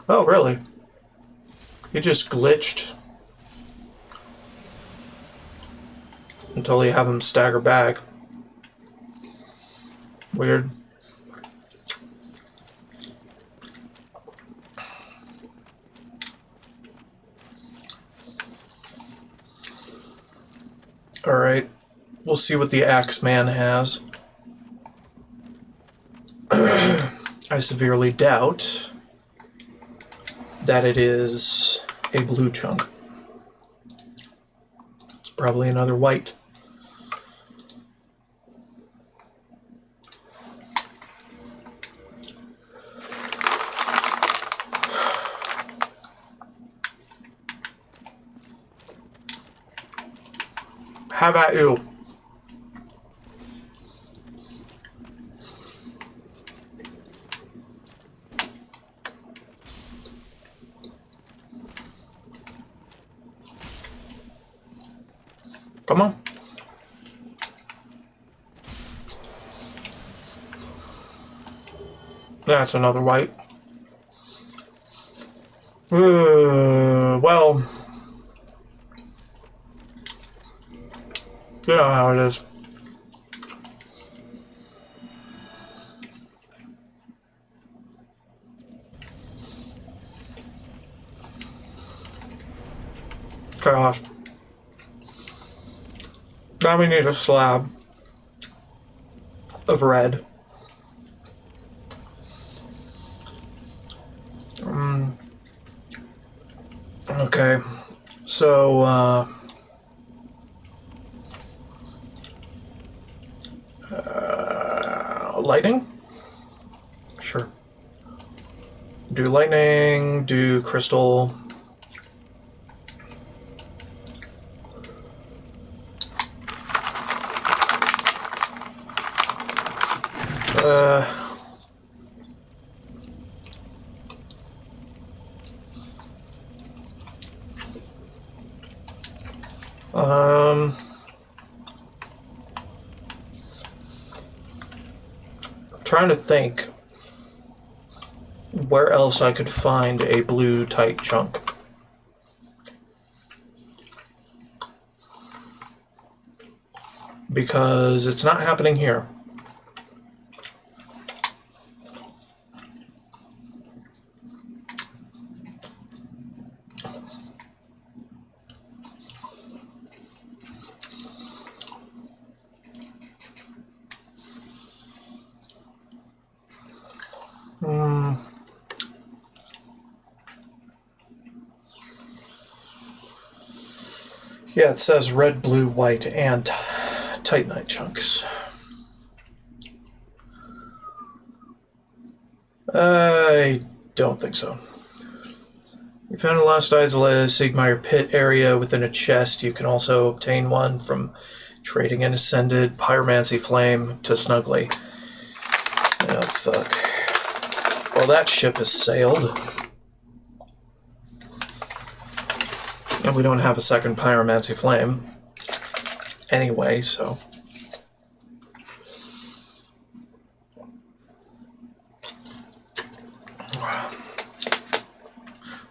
Oh, really? You just glitched until you have him stagger back. Weird. Alright, we'll see what the Axeman has. I severely doubt that it is a blue chunk. It's probably another white. How about you? Come on. That's another white. Well, you know how it is. Gosh. Now we need a slab of red. Okay, so lightning? Sure. Do lightning, do crystal. Trying to think where else I could find a blue type chunk. Because it's not happening here. Yeah, it says red, blue, white, and titanite chunks. I don't think so. You found a lost Isla Sigmire pit area within a chest. You can also obtain one from trading an ascended pyromancy flame to Snuggly. Oh, fuck. Well, that ship has sailed. And we don't have a second pyromancy flame anyway, so...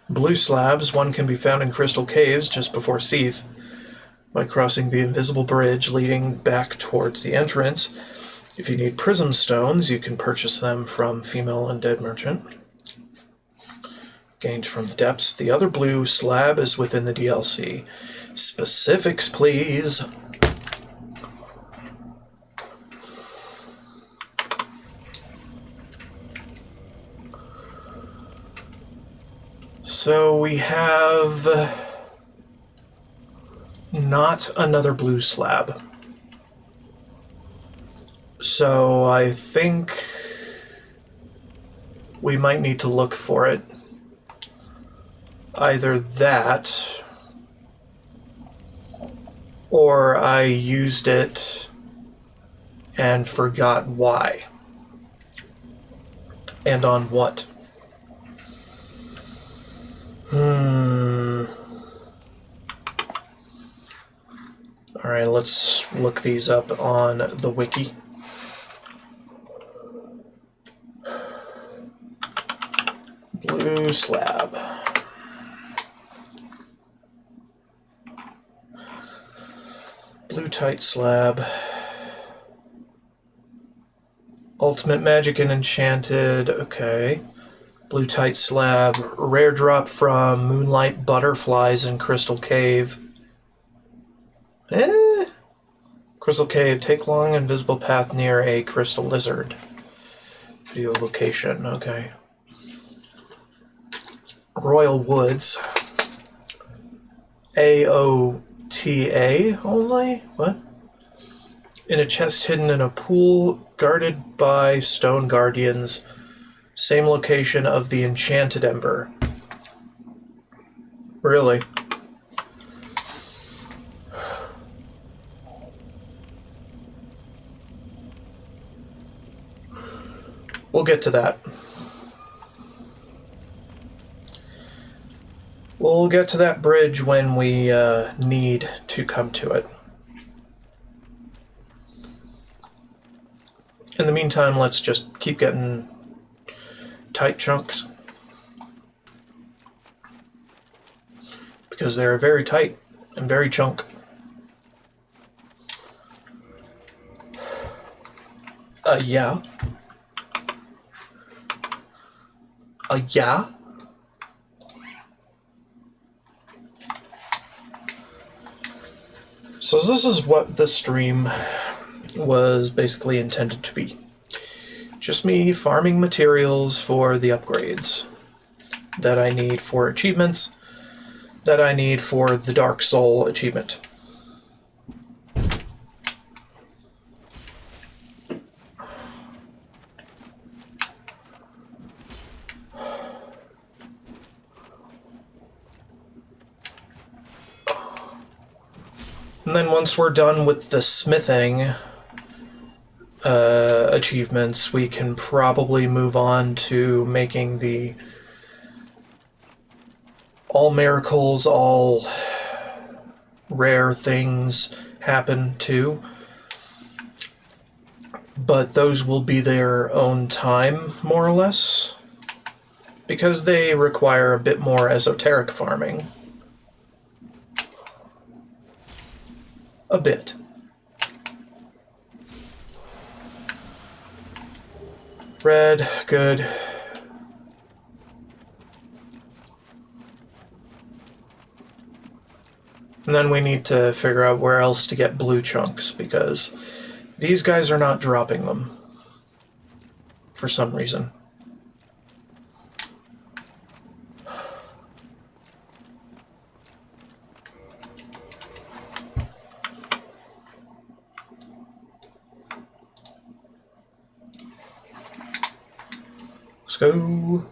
Blue slabs, one can be found in crystal caves just before Seath by crossing the invisible bridge leading back towards the entrance. If you need prism stones, you can purchase them from Female Undead Merchant. Gained from the depths. The other blue slab is within the DLC. Specifics, please. So we have not another blue slab. So I think we might need to look for it. Either that, or I used it and forgot why. And on what. Alright, let's look these up on the wiki. Blue slab. Blue tight slab. Ultimate magic and enchanted. Okay. Blue tight slab. Rare drop from Moonlight Butterflies in Crystal Cave. Crystal Cave. Take long invisible path near a crystal lizard. Video location. Okay. Royal Woods. AOTA only? What? In a chest hidden in a pool guarded by stone guardians. Same location of the Enchanted Ember. Really? We'll get to that. We'll get to that bridge when we need to come to it. In the meantime, let's just keep getting tight chunks. Because they're very tight and very chunk. Yeah. Yeah. So this is what this stream was basically intended to be. Just me farming materials for the upgrades that I need for achievements, that I need for the Dark Soul achievement. And then once we're done with the smithing achievements, we can probably move on to making the all miracles, all rare things happen too. But those will be their own time, more or less, because they require a bit more esoteric farming. A bit. Red, good. And then we need to figure out where else to get blue chunks, because these guys are not dropping them for some reason. Let's go.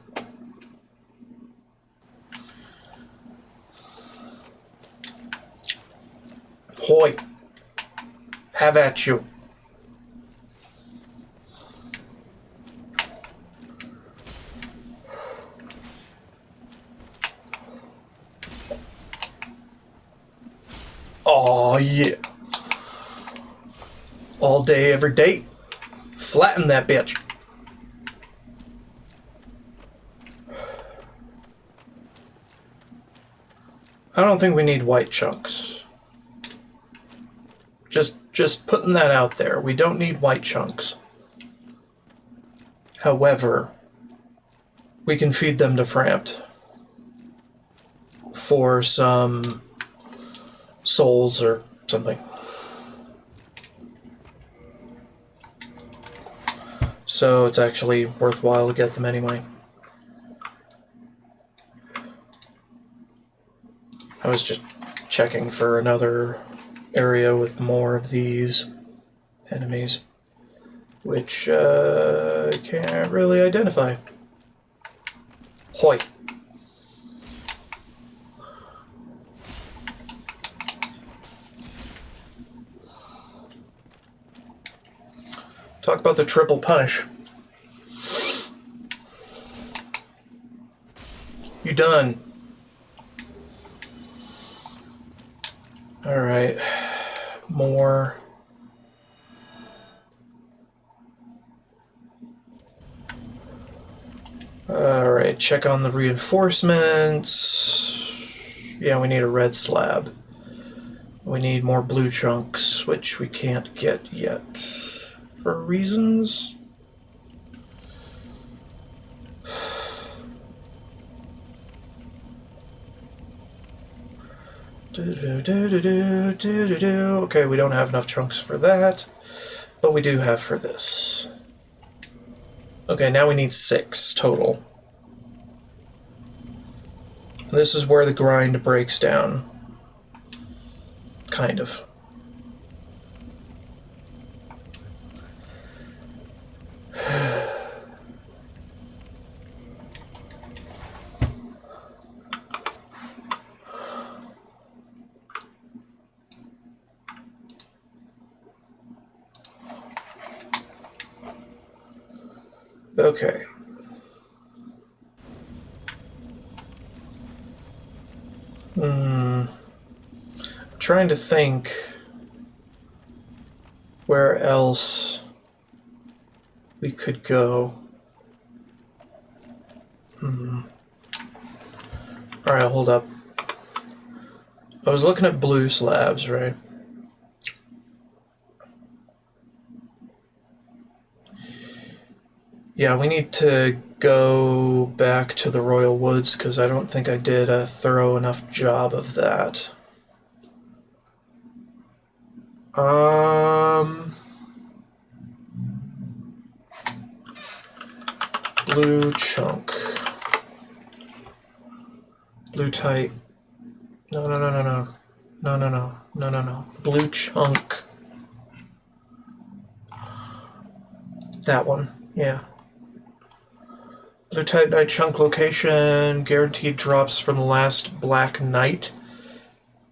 Hoi. Have at you. Oh yeah. All day, every day. Flatten that bitch. I don't think we need white chunks. Just putting that out there. We don't need white chunks. However, we can feed them to Frampt for some souls or something. So it's actually worthwhile to get them anyway. I was just checking for another area with more of these enemies, which I can't really identify. Hoi. Talk about the triple punish. You done. Alright. More. Alright, check on the reinforcements. Yeah, we need a red slab. We need more blue chunks, which we can't get yet. For reasons? Okay, we don't have enough chunks for that, but we do have for this. Okay, now we need 6 total. This is where the grind breaks down. Kind of. Okay. I'm trying to think where else we could go. Alright, hold up. I was looking at blue slabs, right? Yeah, we need to go back to the Royal Woods because I don't think I did a thorough enough job of that. Blue chunk. Blue tight. No. Blue chunk. That one, yeah. Blue Type Knight chunk location, guaranteed drops from the last Black Knight.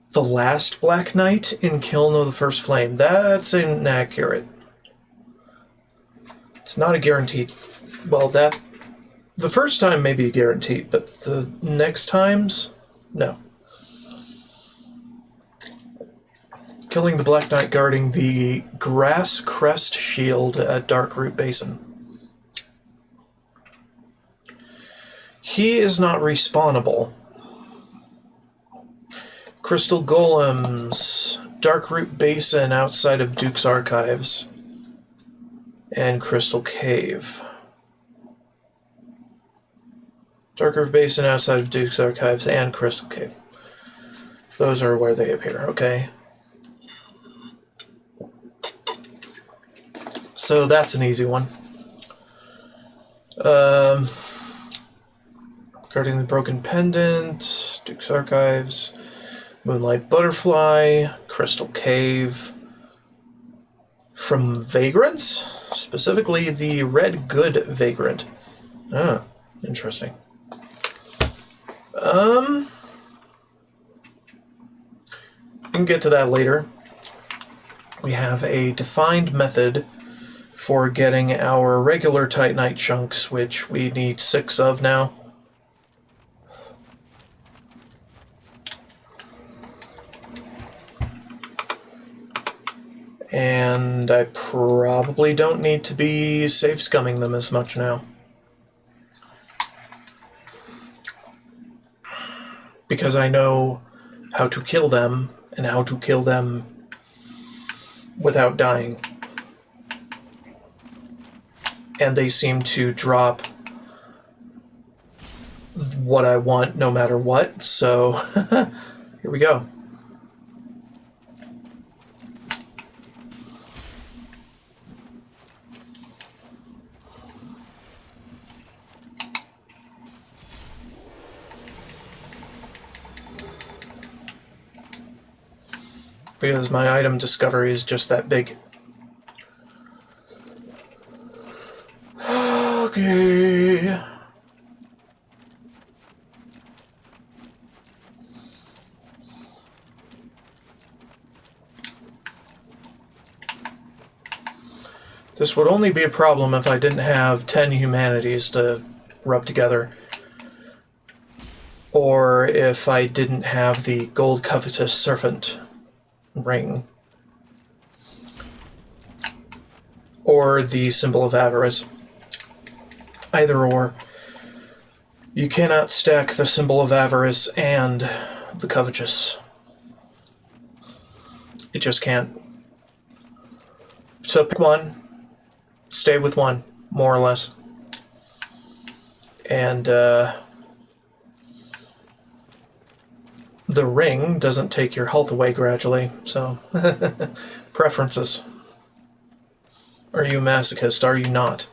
The last Black Knight in Kiln of the First Flame. That's inaccurate. It's not a guaranteed. Well, that... The first time may be guaranteed, but the next times, no. Killing the Black Knight guarding the Grass Crest Shield at Darkroot Basin. He is not respawnable. Crystal Golems, Darkroot Basin outside of Duke's Archives, and Crystal Cave. Darkroot Basin outside of Duke's Archives and Crystal Cave. Those are where they appear, okay? So that's an easy one. Guarding the Broken Pendant, Duke's Archives, Moonlight Butterfly, Crystal Cave. From Vagrants, specifically the Red Good Vagrant. Ah, interesting. We can get to that later. We have a defined method for getting our regular Titanite chunks, which we need 6 of now. And I probably don't need to be safe scumming them as much now. Because I know how to kill them, and how to kill them without dying. And they seem to drop what I want no matter what, so here we go. Because my item discovery is just that big. Okay. This would only be a problem if I didn't have 10 humanities to rub together. Or if I didn't have the Gold Covetous Serpent ring. Or the Symbol of Avarice. Either or. You cannot stack the Symbol of Avarice and the Covetous. It just can't. So pick one. Stay with one, more or less. And the ring doesn't take your health away gradually, so preferences. Are you a masochist? Are you not?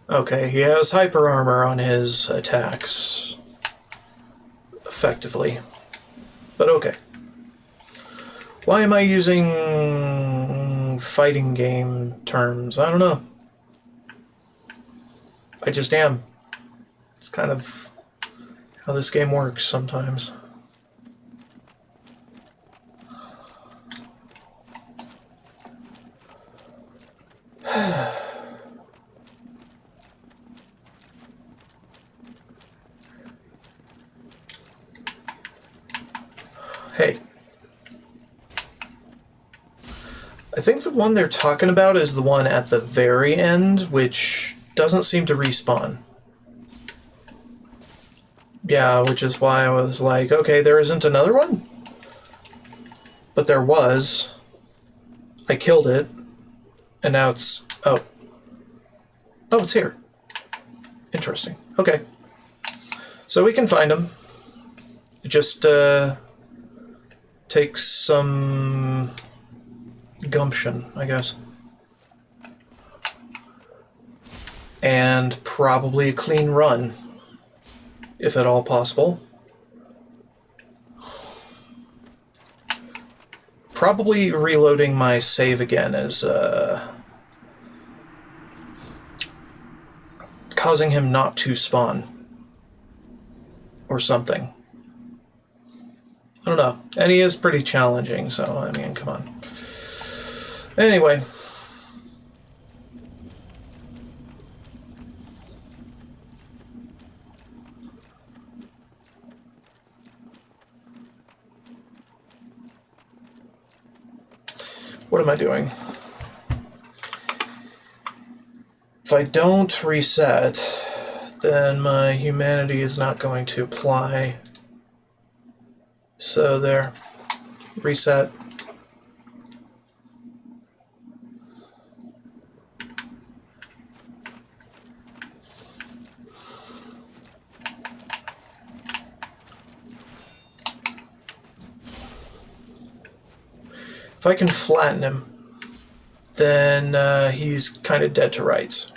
Okay, he has hyper armor on his attacks. Effectively. But okay. Why am I using fighting game terms? I don't know. I just am. It's kind of how this game works sometimes. Hey. I think the one they're talking about is the one at the very end, which doesn't seem to respawn. Yeah, which is why I was like, okay, there isn't another one? But there was. I killed it. And now it's... Oh. Oh, it's here. Interesting. Okay. So we can find him. It just, takes some gumption, I guess. And probably a clean run, if at all possible. Probably reloading my save again is causing him not to spawn. Or something. I don't know. And he is pretty challenging, so, I mean, come on. Anyway. What am I doing? If I don't reset, then my humanity is not going to apply. So there. Reset. If I can flatten him, then he's kind of dead to rights.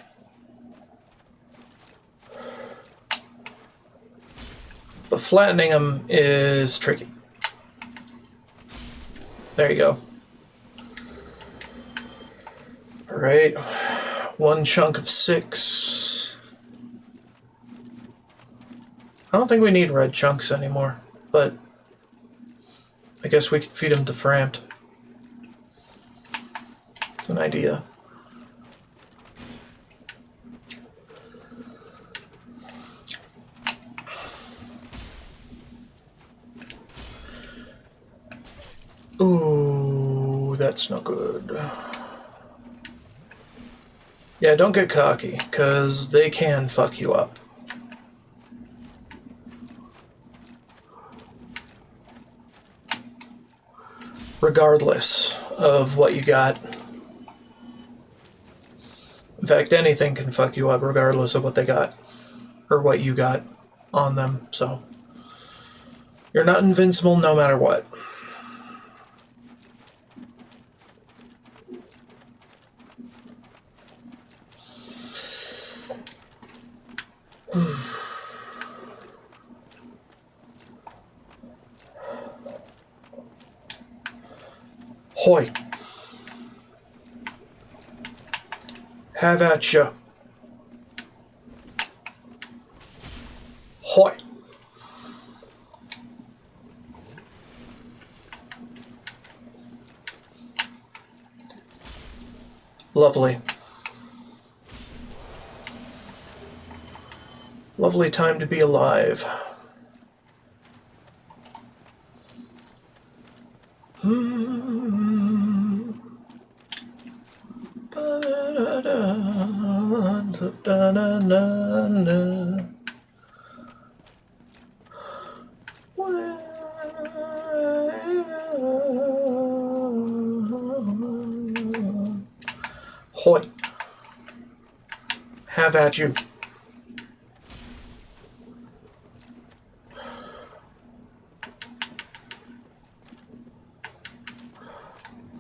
But flattening them is tricky. There you go. Alright, 1 chunk of 6. I don't think we need red chunks anymore, but I guess we could feed them to Frampt. It's an idea. Ooh, that's not good. Yeah, don't get cocky, because they can fuck you up. Regardless of what you got. In fact, anything can fuck you up regardless of what they got. Or what you got on them, so. You're not invincible no matter what. Hoy. Have at ya. Hoy. Lovely. Lovely time to be alive. Hoy. Have at you.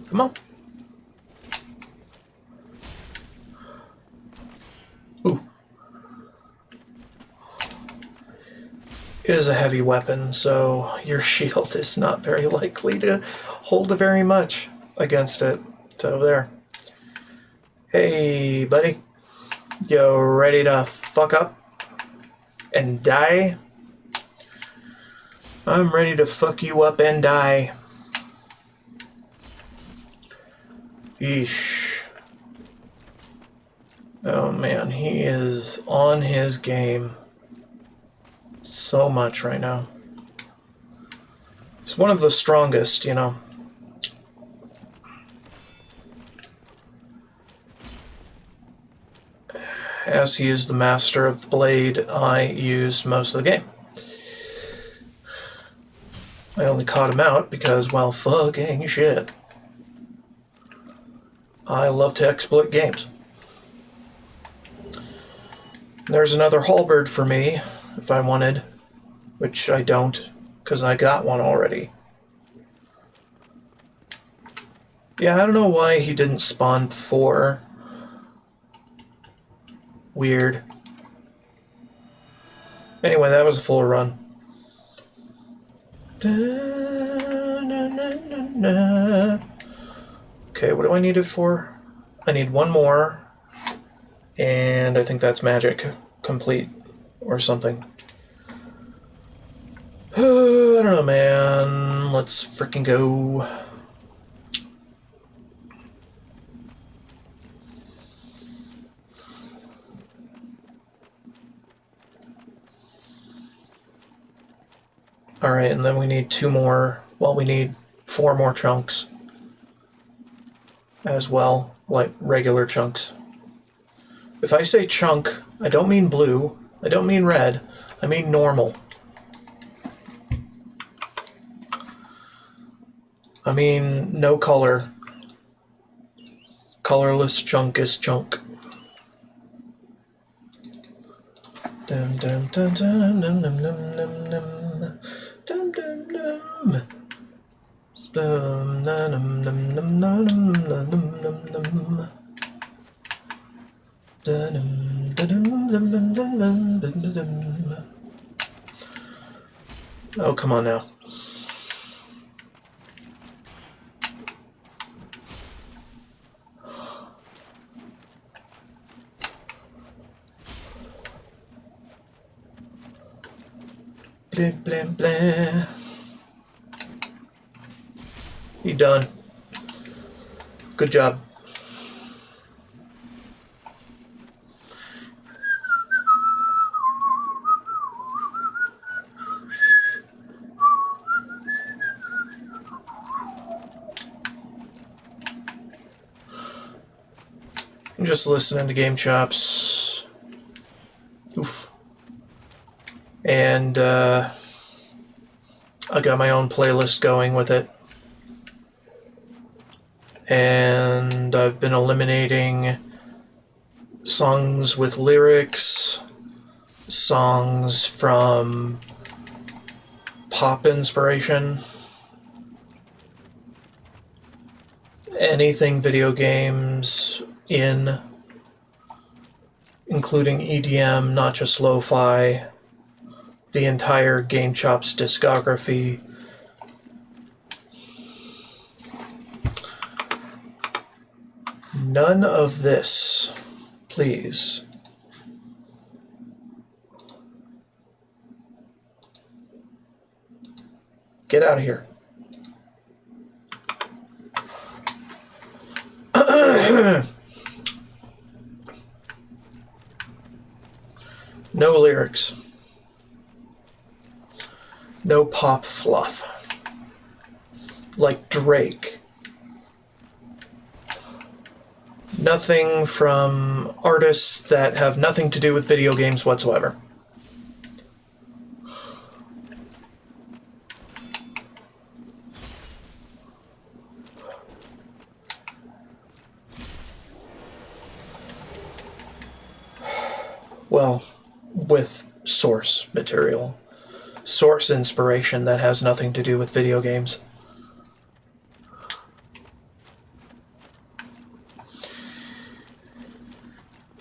Come on. Ooh. It is a heavy weapon, so your shield is not very likely to hold very much against it. So there. Hey, buddy. You ready to fuck up and die? I'm ready to fuck you up and die. Eesh. Oh man, he is on his game so much right now. He's one of the strongest, you know. As he is the master of the blade I used most of the game. I only caught him out because, well, fucking shit. I love to exploit games. There's another halberd for me, if I wanted, which I don't, because I got one already. Yeah, I don't know why he didn't spawn 4. Weird. Anyway, that was a full run. Okay, what do I need it for? I need 1 more. And I think that's magic complete or something. I don't know, man. Let's freaking go. Alright, and then we need 2 more. Well, we need 4 more chunks as well, like regular chunks. If I say chunk, I don't mean blue, I don't mean red, I mean normal. I mean no color. Colorless chunk is chunk. Dum dum dum dum dum dum dum dum dum. Dum dum dum. Dum dum dum dum dum dum dum dum. Dum dum dum dum dum dum dum dum. come on now. Blah, blah, blah. You done. Good job. I'm just listening to Game Chops. Oof. And I got my own playlist going with it. And I've been eliminating songs with lyrics, songs from pop inspiration, anything video games including EDM, not just lo-fi, the entire Game Chops discography. None of this, please. Get out of here. No lyrics. No pop fluff. Like Drake. Nothing from artists that have nothing to do with video games whatsoever. Well, with source material. Source inspiration that has nothing to do with video games.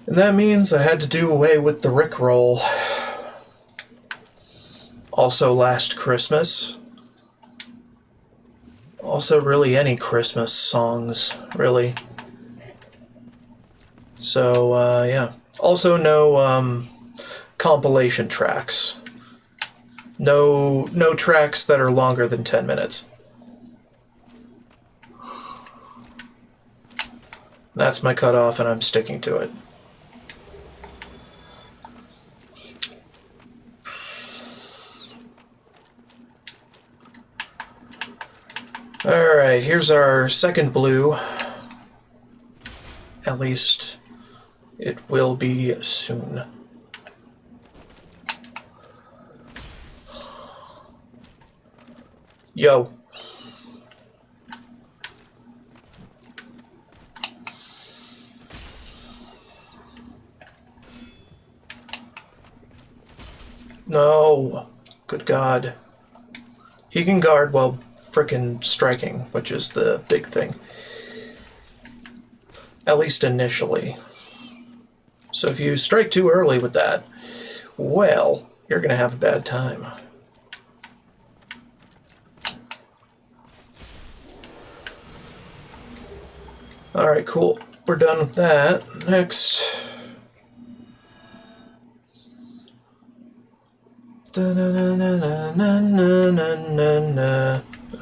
And that means I had to do away with the Rickroll. Also last Christmas. Also really any Christmas songs, really. So, yeah. Also no compilation tracks. No tracks that are longer than 10 minutes. That's my cutoff, and I'm sticking to it. Alright, here's our second blue. At least it will be soon. Yo. No. Good God. He can guard while frickin' striking, which is the big thing. At least initially. So if you strike too early with that, well, you're gonna have a bad time. Alright, cool. We're done with that. Next.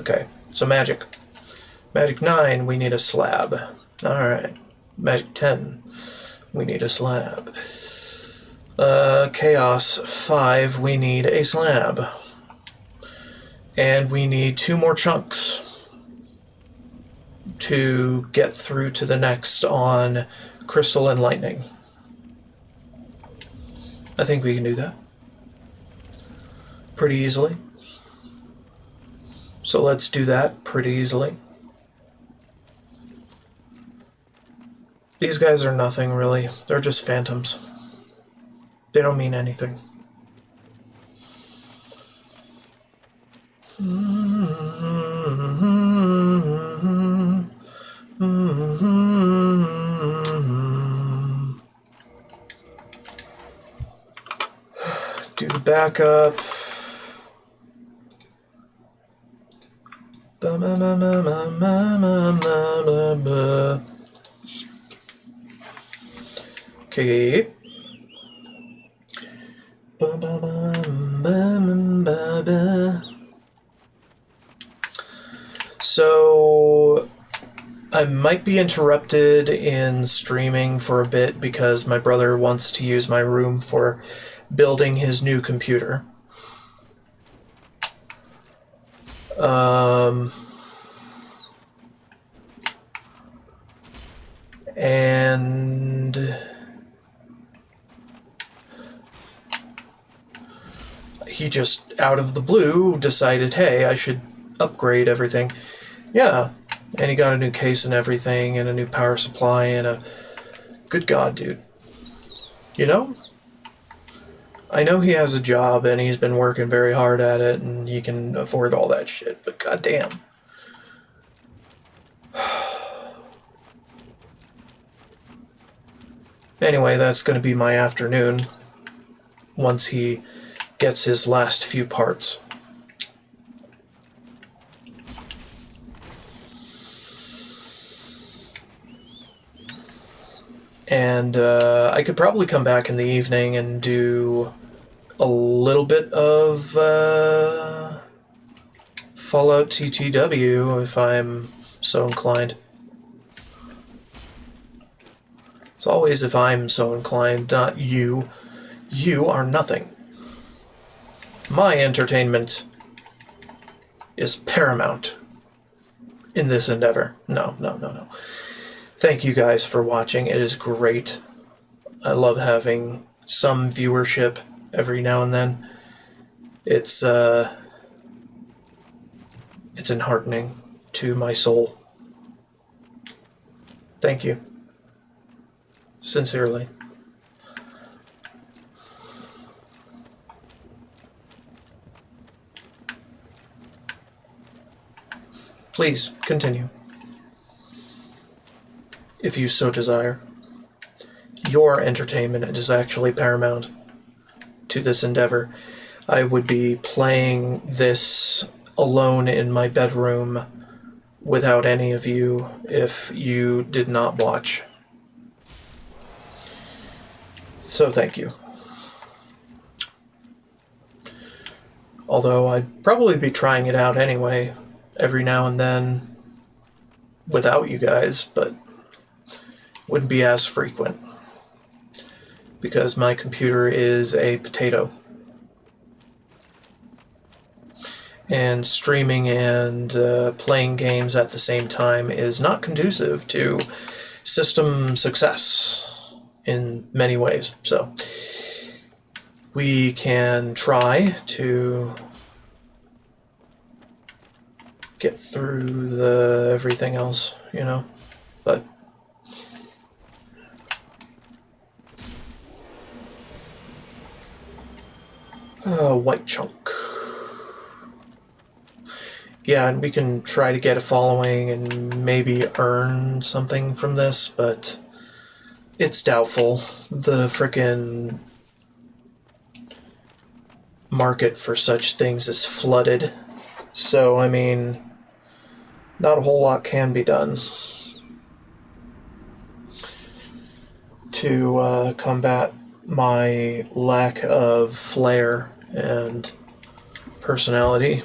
Okay, so magic. Magic 9, we need a slab. Alright. Magic 10, we need a slab. Chaos 5, we need a slab. And we need 2 more chunks to get through to the next on Crystal and Lightning. I think we can do that pretty easily. So let's do that pretty easily. These guys are nothing, really. They're just phantoms. They don't mean anything. Do the backup. Okay. So I might be interrupted in streaming for a bit because my brother wants to use my room for building his new computer. And he just, out of the blue, decided, hey, I should upgrade everything. Yeah, and he got a new case and everything, and a new power supply, and a... Good God, dude. You know? I know he has a job, and he's been working very hard at it, and he can afford all that shit, but goddamn. Anyway, that's going to be my afternoon once he gets his last few parts. And I could probably come back in the evening and do a little bit of Fallout TTW if I'm so inclined. It's always if I'm so inclined, not you. You are nothing. My entertainment is paramount in this endeavor. No. Thank you guys for watching. It is great. I love having some viewership every now and then. It's enheartening to my soul. Thank you. Sincerely. Please continue, if you so desire. Your entertainment is actually paramount to this endeavor. I would be playing this alone in my bedroom without any of you if you did not watch. So thank you. Although I'd probably be trying it out anyway, every now and then, without you guys, but wouldn't be as frequent because my computer is a potato. And streaming and playing games at the same time is not conducive to system success in many ways. So we can try to get through the everything else, you know, but white chunk. Yeah, and we can try to get a following and maybe earn something from this, but it's doubtful. The frickin' market for such things is flooded. So, I mean, not a whole lot can be done to combat my lack of flair and personality.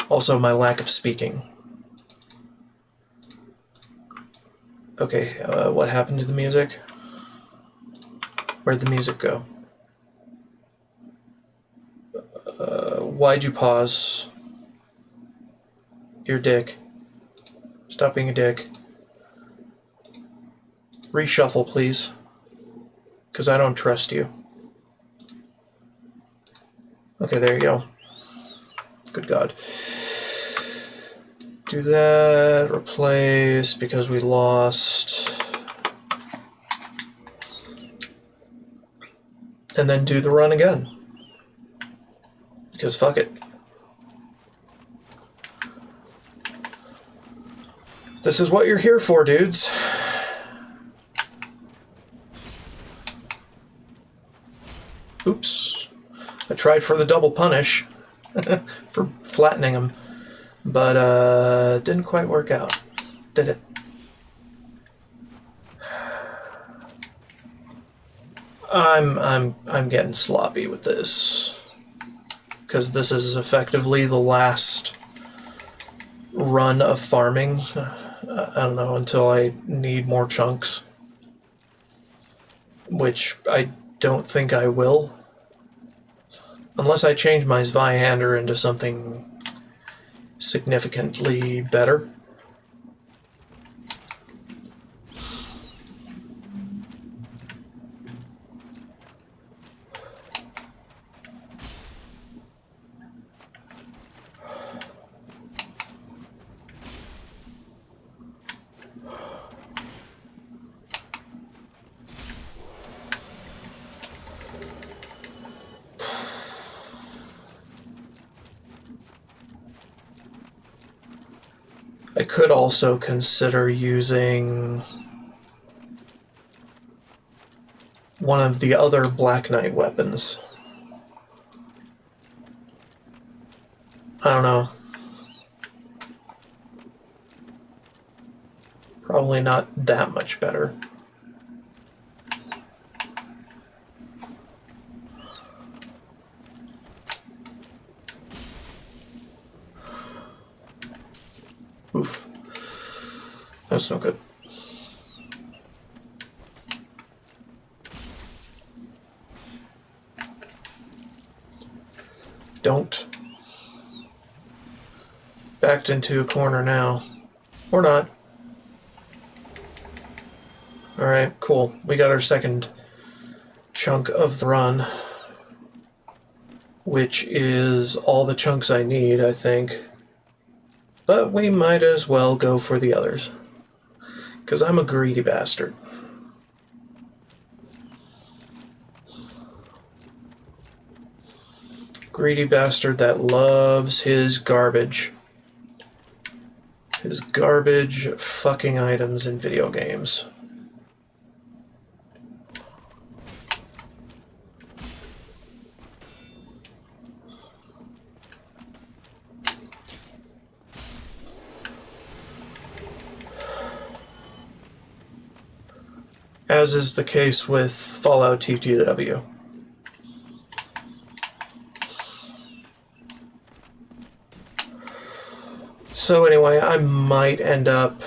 Also, my lack of speaking. Okay, what happened to the music? Where'd the music go? Why'd you pause? You're a dick. Stop being a dick. Reshuffle, please. Because I don't trust you. Okay, there you go. Good God. Do that. Replace because we lost. And then do the run again. Because fuck it. This is what you're here for, dudes. Oops. I tried for the double punish. For flattening him. But didn't quite work out, did it? I'm getting sloppy with this, because this is effectively the last run of farming. I don't know, until I need more chunks, which I don't think I will, unless I change my Zweihander into something significantly better. I could also consider using one of the other Black Knight weapons. I don't know. Probably not that much better. Oof. That's no good. Don't. Backed into a corner now. Or not. Alright, cool. We got our second chunk of the run, which is all the chunks I need, I think. But we might as well go for the others, because I'm a greedy bastard. Greedy bastard that loves his garbage. His garbage fucking items in video games. As is the case with Fallout TTW. So anyway, I might end up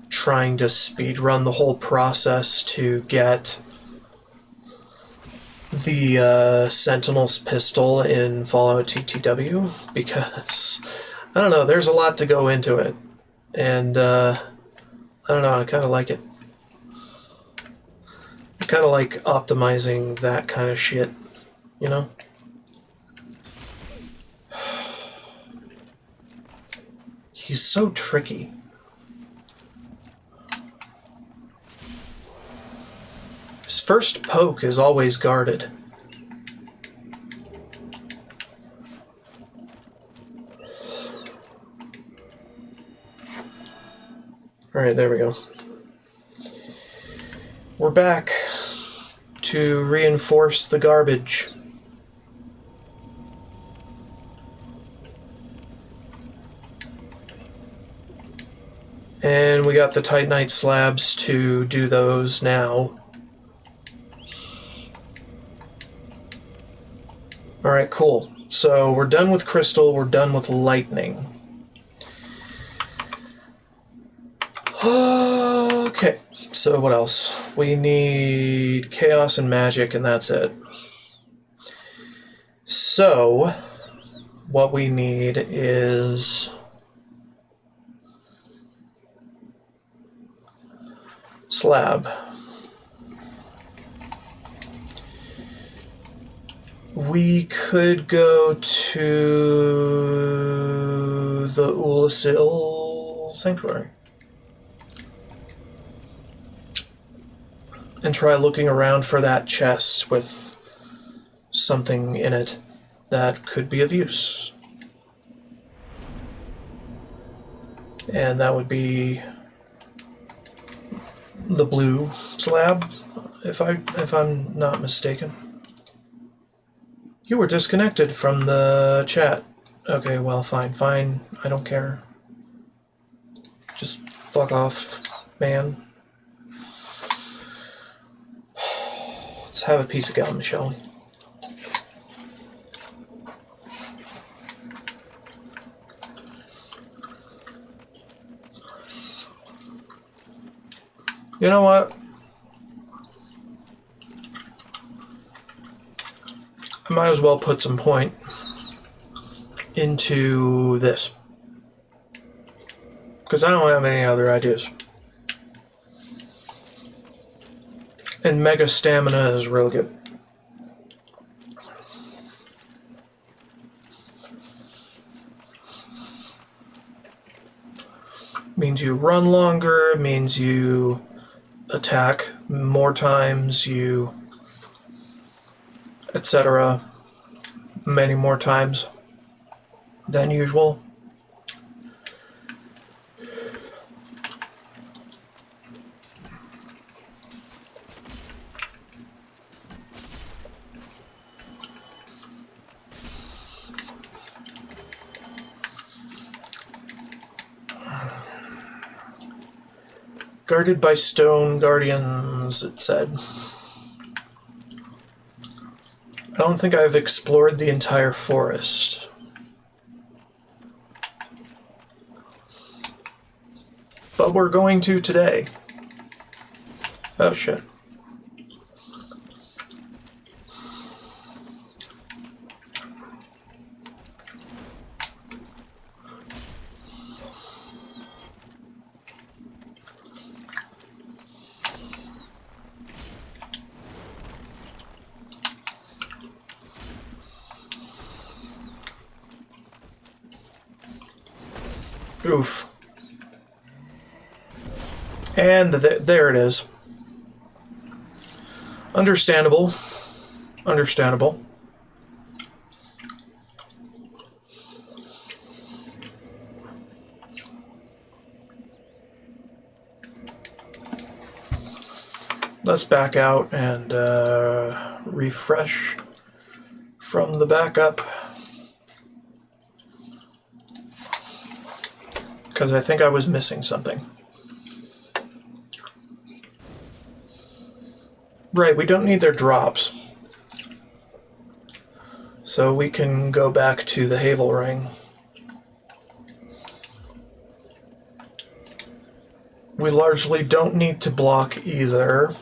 trying to speedrun the whole process to get the Sentinel's pistol in Fallout TTW, because, I don't know, there's a lot to go into it, and I don't know, I kind of like it. I kind of like optimizing that kind of shit, you know? He's so tricky. His first poke is always guarded. Alright, there we go. We're back to reinforce the garbage. And we got the Titanite slabs to do those now. Alright, cool. So we're done with crystal, we're done with lightning. Okay, so what else? We need chaos and magic, and that's it. So, what we need is slab. We could go to the Ulasil Sanctuary and try looking around for that chest with something in it that could be of use. And that would be the blue slab, if I'm not mistaken. You were disconnected from the chat. Okay, well, fine, fine. I don't care. Just fuck off, man. Let's have a piece of gum, shall we? You know what? I might as well put some point into this. Because I don't have any other ideas. And Mega Stamina is real good. Means you run longer, means you attack more times, you etc. many more times than usual. Guarded by stone guardians, it said. I don't think I've explored the entire forest. But we're going to today. Oh shit. Oof. And there it is. Understandable. Understandable. Let's back out and refresh from the backup. Because I think I was missing something. Right, we don't need their drops. So we can go back to the Havel Ring. We largely don't need to block either.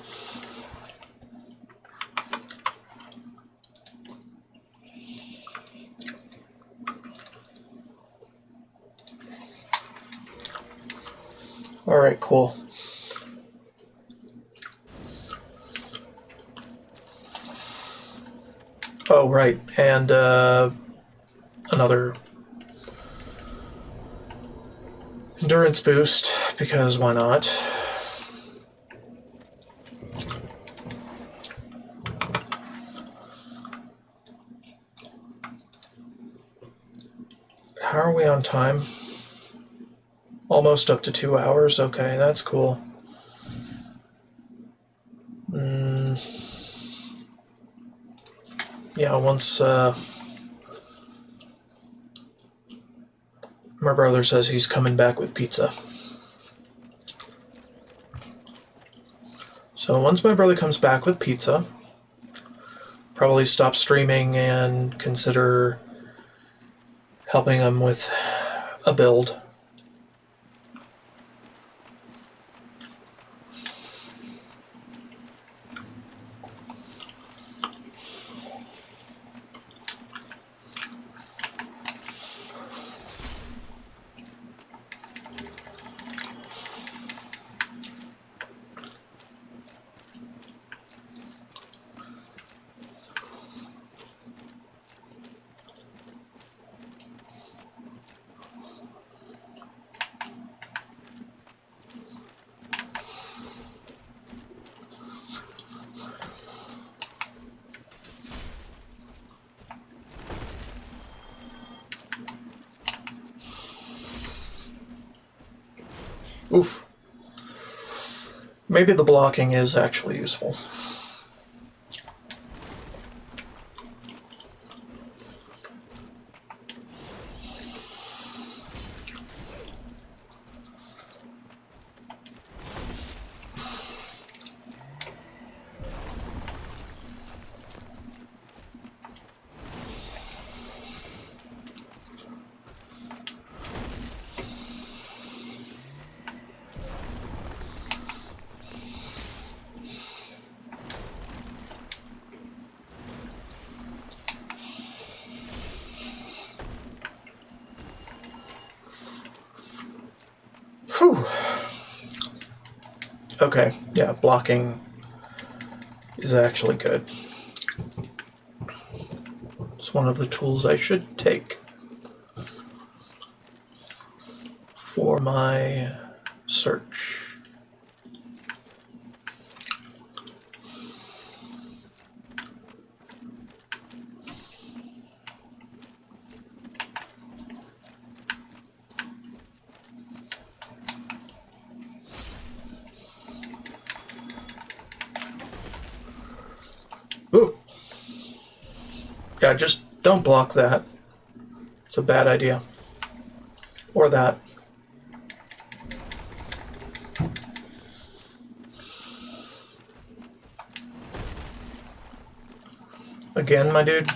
Alright, cool. Oh, right, and another endurance boost, because why not? How are we on time? Almost up to 2 hours. Okay, that's cool. Yeah, once my brother says he's coming back with pizza. So once my brother comes back with pizza, probably stop streaming and consider helping him with a build. Oof. Maybe the blocking is actually useful. Okay, yeah, blocking is actually good. It's one of the tools I should take for my search. Ooh. Yeah, just don't block that. It's a bad idea. Or that. Again, my dude.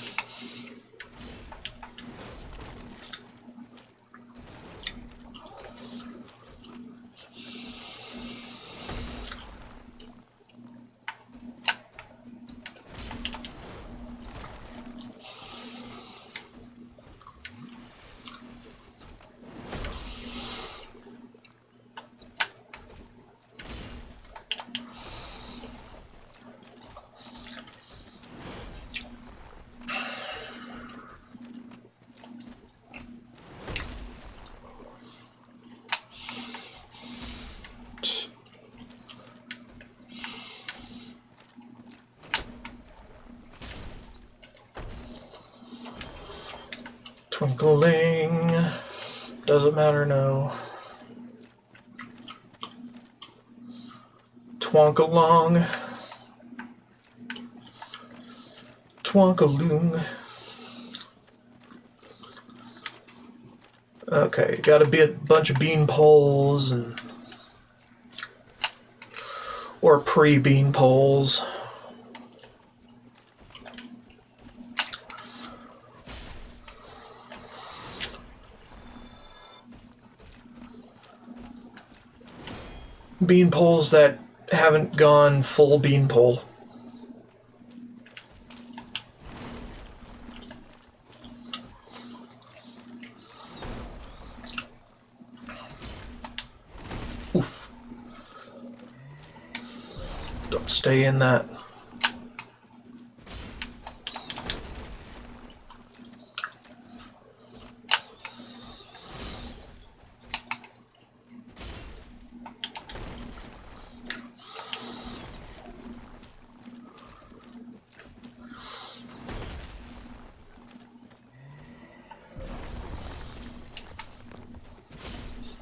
Twinkling. Doesn't matter, no. Twonk along. Twonkaloong. Okay, gotta be a bunch of bean poles and or pre-bean poles. Bean poles that haven't gone full bean pole. Oof. Don't stay in that.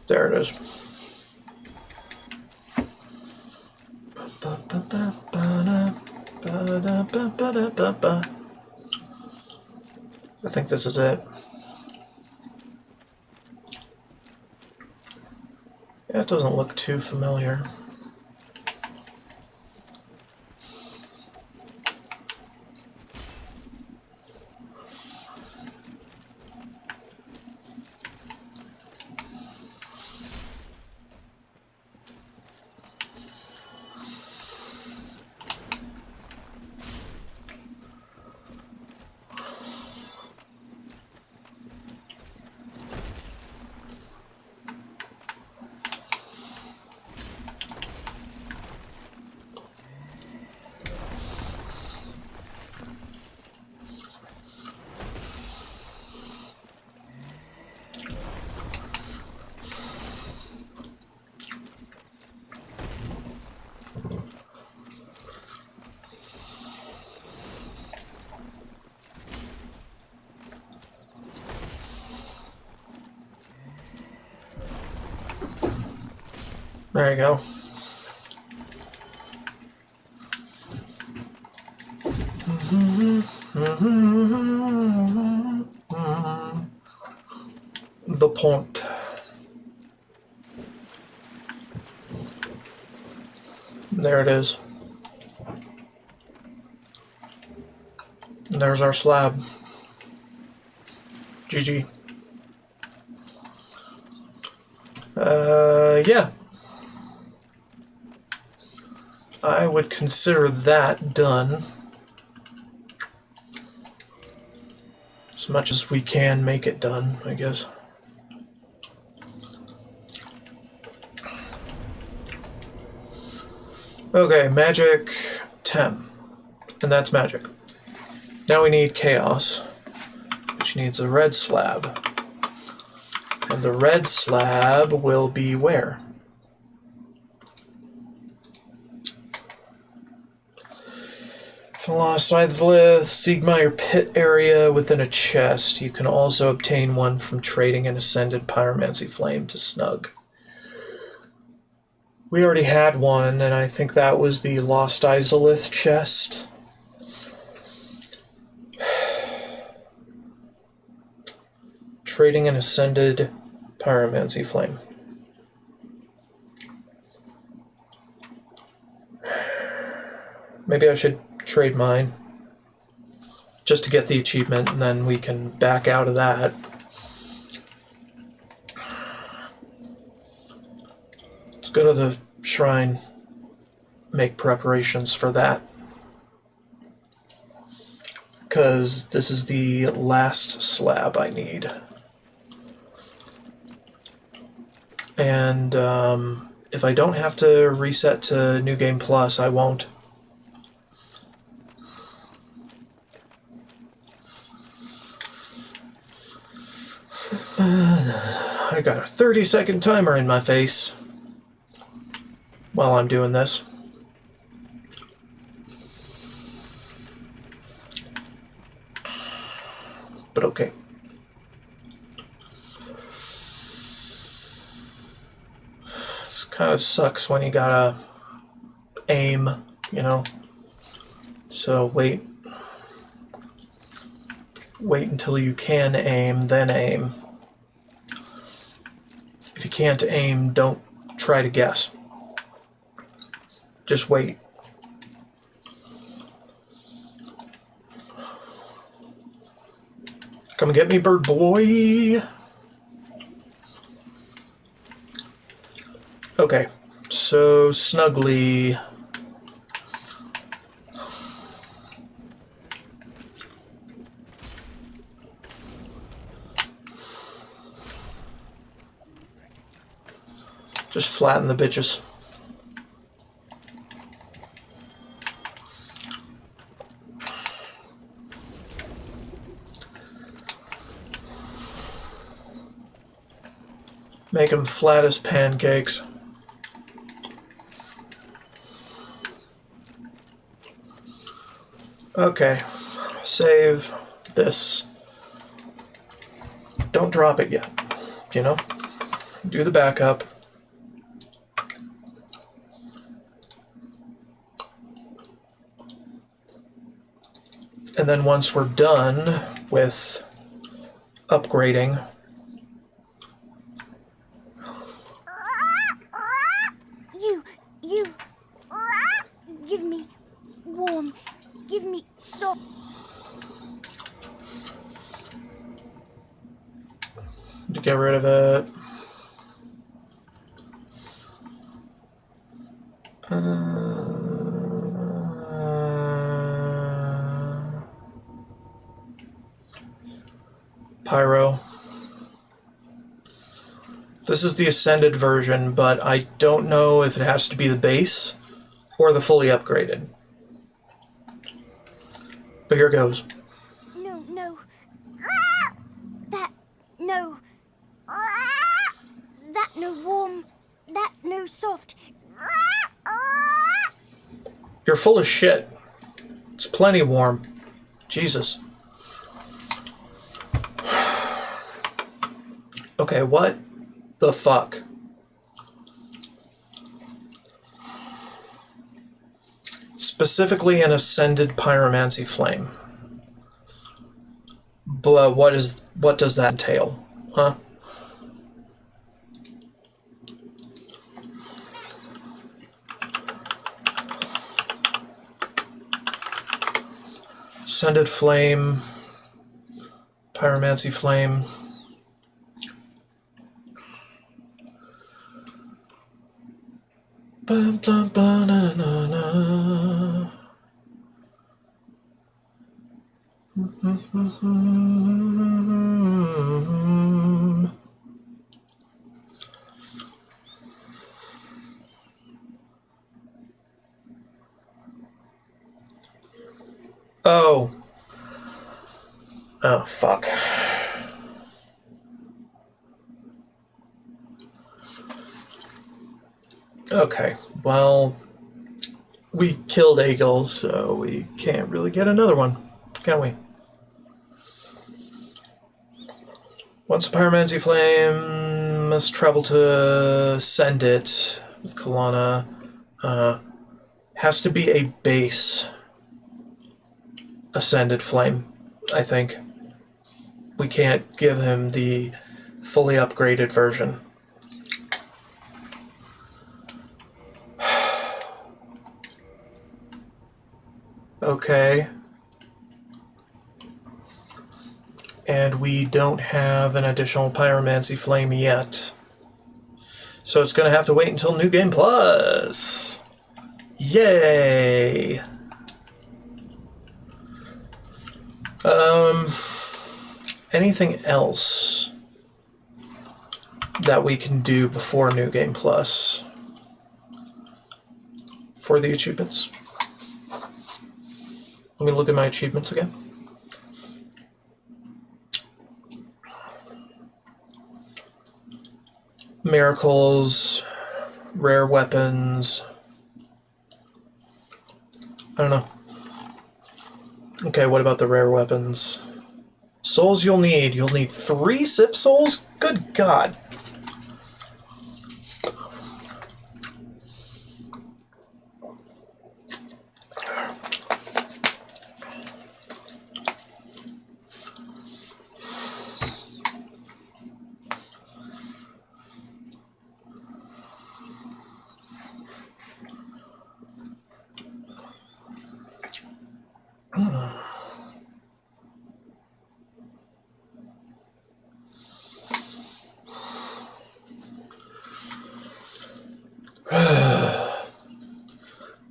There it is. I think this is it. Yeah, it doesn't look too familiar. There you go. The point. There it is. And there's our slab. GG. Yeah. I would consider that done. As much as we can make it done, I guess. Okay, magic 10. And that's magic. Now we need chaos, which needs a red slab. And the red slab will be where? From Lost Ivlith, Siegmeyer pit area within a chest. You can also obtain one from trading an ascended pyromancy flame to Snug. We already had one, and I think that was the Lost Izalith chest. Trading an ascended pyromancy flame. Maybe I should trade mine just to get the achievement, and then we can back out of that. Let's go to the shrine, make preparations for that, because this is the last slab I need. And if I don't have to reset to New Game Plus, I won't. I got a 30-second timer in my face while I'm doing this. But okay. This kind of sucks when you gotta aim, you know. So wait until you can aim, then aim. If you can't aim, don't try to guess. Just wait. Come get me, bird boy. Okay, so Snugly. Just flatten the bitches. Make them flat as pancakes. Okay, save this. Don't drop it yet, you know? Do the backup. And then once we're done with upgrading, You, give me warm, give me soft. to get rid of it. Pyro. This is the Ascended version, but I don't know if it has to be the base or the fully upgraded. But here goes. No. That, no. That, no warm. That, no soft. You're full of shit. It's plenty warm. Jesus. Okay, what the fuck? Specifically an Ascended Pyromancy Flame. But what does that entail? Huh? Ascended Flame, Pyromancy Flame. Bum, bum, bum, na, na, na. Oh, fuck. Okay, well, we killed Egil, so we can't really get another one, can we? Once a pyromancy flame must travel to send it with Kalana. Has to be a base ascended flame, I think. We can't give him the fully upgraded version. Okay. And we don't have an additional pyromancy flame yet. So it's going to have to wait until New Game Plus. Yay! Anything else that we can do before New Game Plus for the achievements? Let me look at my achievements again. Miracles, rare weapons. I don't know. Okay, what about the rare weapons? Souls you'll need. You'll need 3 Sif souls? Good God.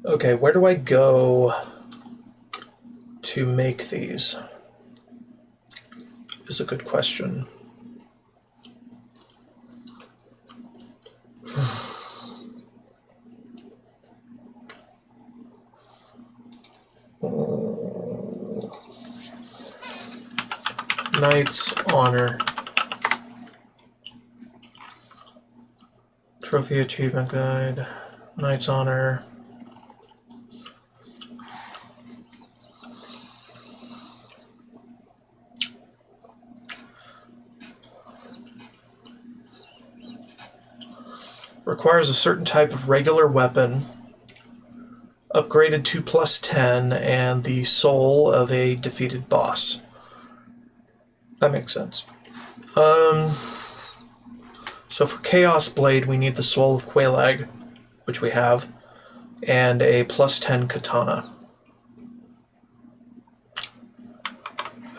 Okay, where do I go to make these? Is a good question. Knight's Honor. Trophy Achievement Guide. Knight's Honor. Requires a certain type of regular weapon, upgraded to +10, and the soul of a defeated boss. That makes sense. So for Chaos Blade, we need the soul of Quelaag, which we have, and a +10 katana.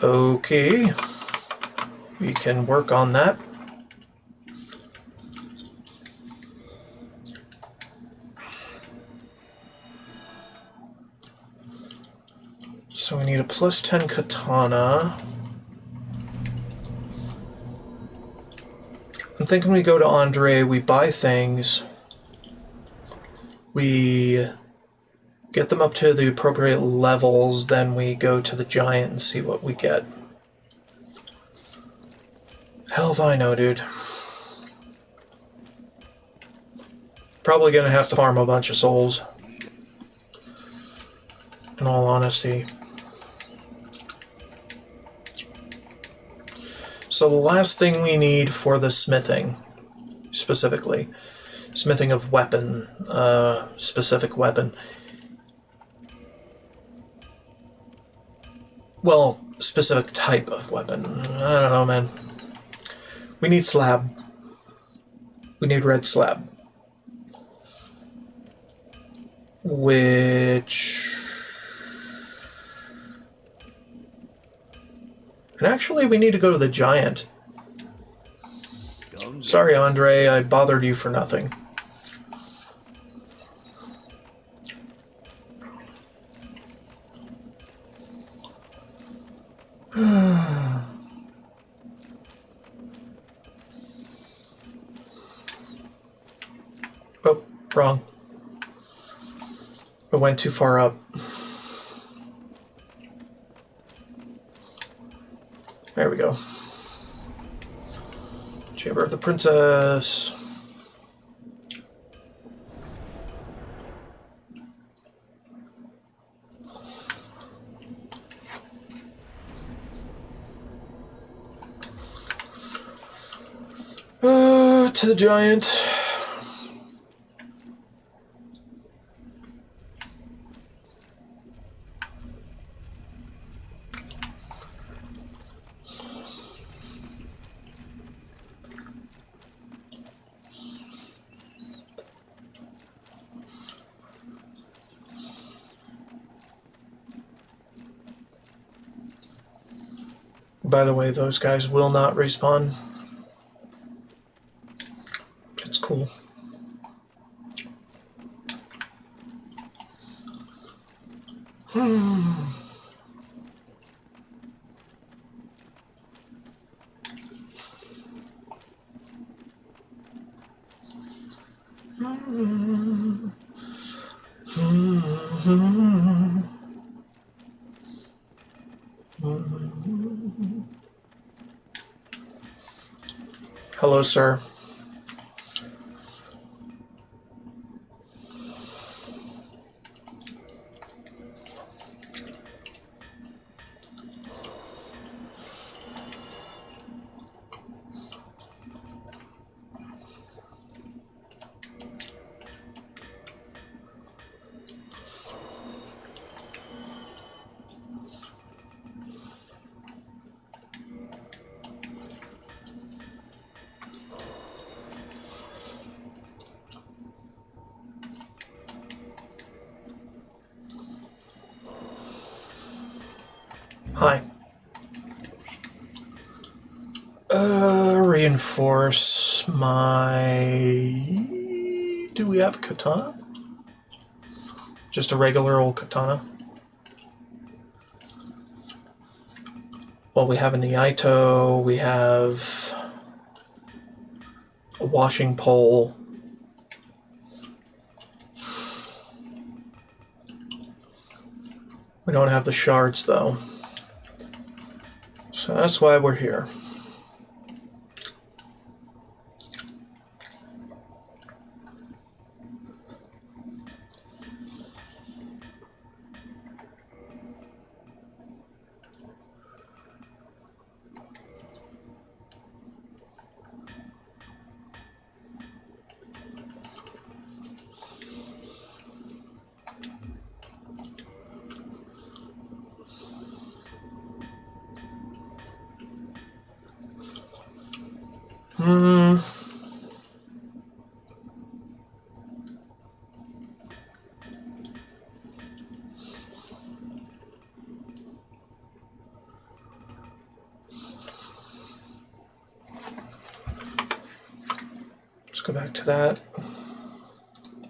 Okay, we can work on that. So we need a +10 katana. I'm thinking we go to Andre, we buy things, we get them up to the appropriate levels, then we go to the giant and see what we get. Hell if I know, dude. Probably gonna have to farm a bunch of souls, in all honesty. So the last thing we need for the smithing, specifically, smithing of weapon, specific weapon. Well, specific type of weapon. I don't know, man. We need slab. We need red slab. Which... And actually, we need to go to the giant. Sorry, Andre, I bothered you for nothing. Oh, wrong. I went too far up. There we go. Chamber of the Princess. To the giant. By the way, those guys will not respawn. It's cool. Hello, sir. Hi. Reinforce my... Do we have a katana? Just a regular old katana? Well, we have an Iaito, we have a washing pole. We don't have the shards, though. So that's why we're here. Let's go back to that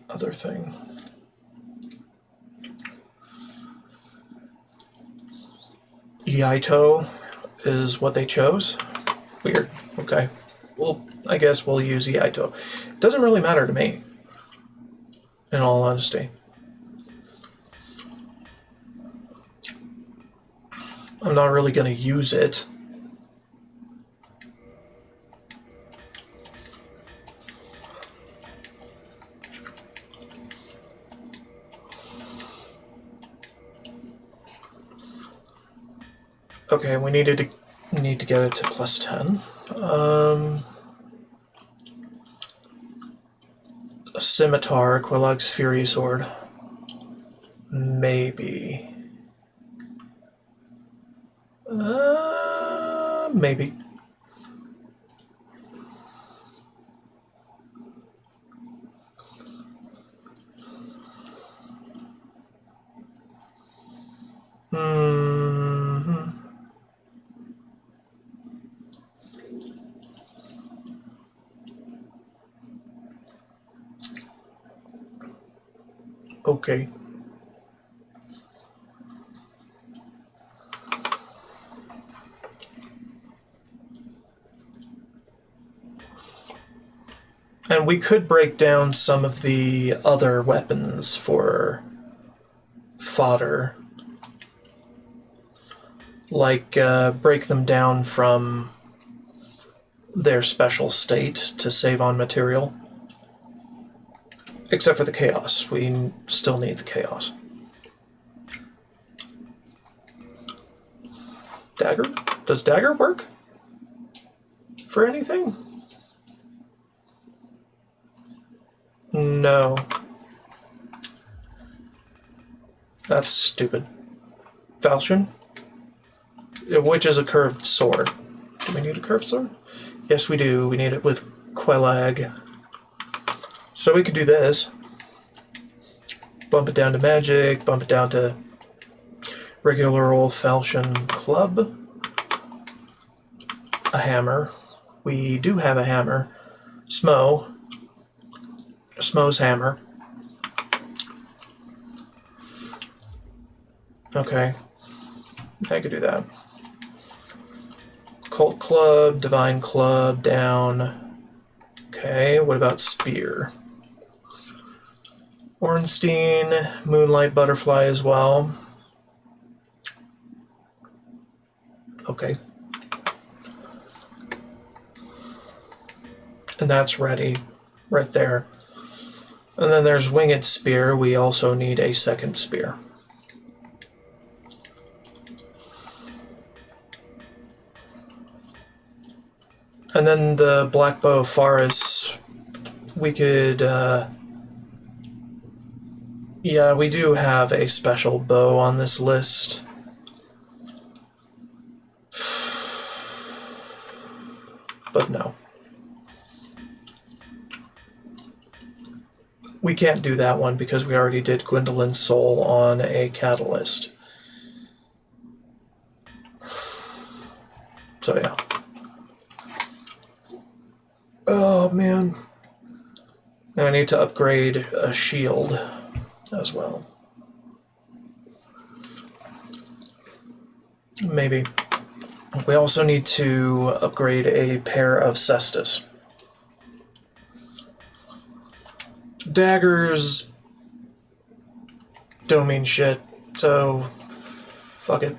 other thing. Iaito is what they chose. Weird. Okay. Well, I guess we'll use Iaito. It doesn't really matter to me, in all honesty. I'm not really going to use it. Okay, we need to get it to plus 10. A scimitar, Quillag's Fury Sword. Maybe. Maybe. Okay. And we could break down some of the other weapons for fodder. like break them down from their special state to save on material. Except for the chaos. We still need the chaos. Dagger? Does dagger work for anything? No. That's stupid. Falchion? Which is a curved sword. Do we need a curved sword? Yes, we do. We need it with Quelag. So we could do this. Bump it down to magic, bump it down to regular old falchion club. A hammer. We do have a hammer. Smo. Smo's hammer. Okay. I could do that. Cult club, divine club, down. Okay, what about spear? Ornstein, moonlight butterfly as well. Okay. And that's ready, right there. And then there's winged spear. We also need a second spear. And then the black bow of Faris, we could, yeah, we do have a special bow on this list. But no. We can't do that one because we already did Gwendolyn's Soul on a catalyst. So yeah. Oh man. Now I need to upgrade a shield as well. Maybe. We also need to upgrade a pair of cestus. Daggers don't mean shit, so fuck it.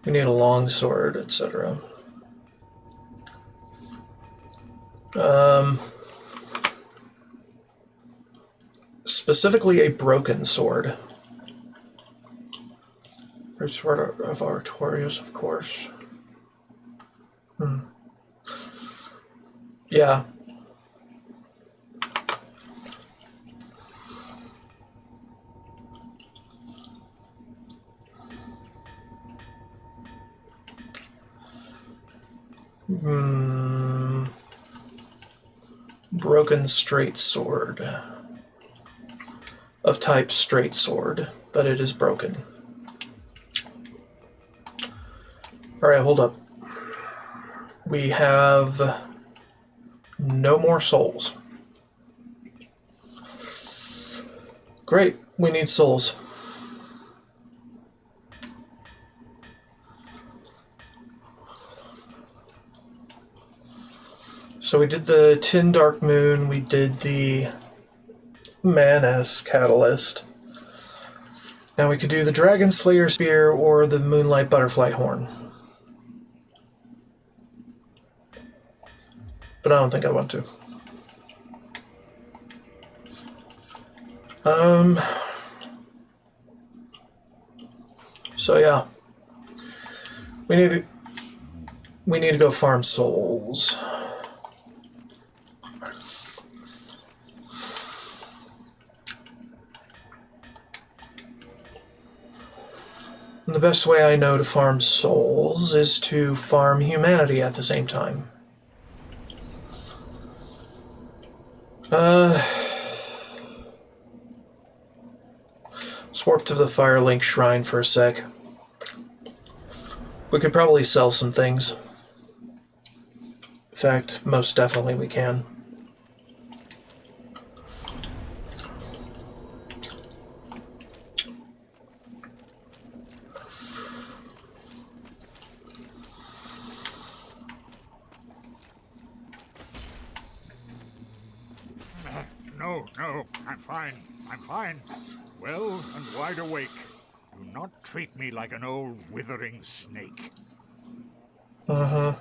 We need a long sword, etc. Specifically a broken sword. Great Sword of Artorias, of course. Yeah. Broken straight sword. Of type straight sword, but it is broken. Alright, hold up. We have no more souls. Great, we need souls. So we did the Tin Dark Moon, we did the Manus Catalyst. Now we could do the Dragon Slayer Spear or the Moonlight Butterfly Horn. But I don't think I want to. So yeah. We need to go farm souls. And the best way I know to farm souls is to farm humanity at the same time. Let's warp to the Firelink Shrine for a sec. We could probably sell some things. In fact, most definitely we can. No, I'm fine. I'm fine. Well and wide awake. You not treat me like an old withering snake. Uh-huh.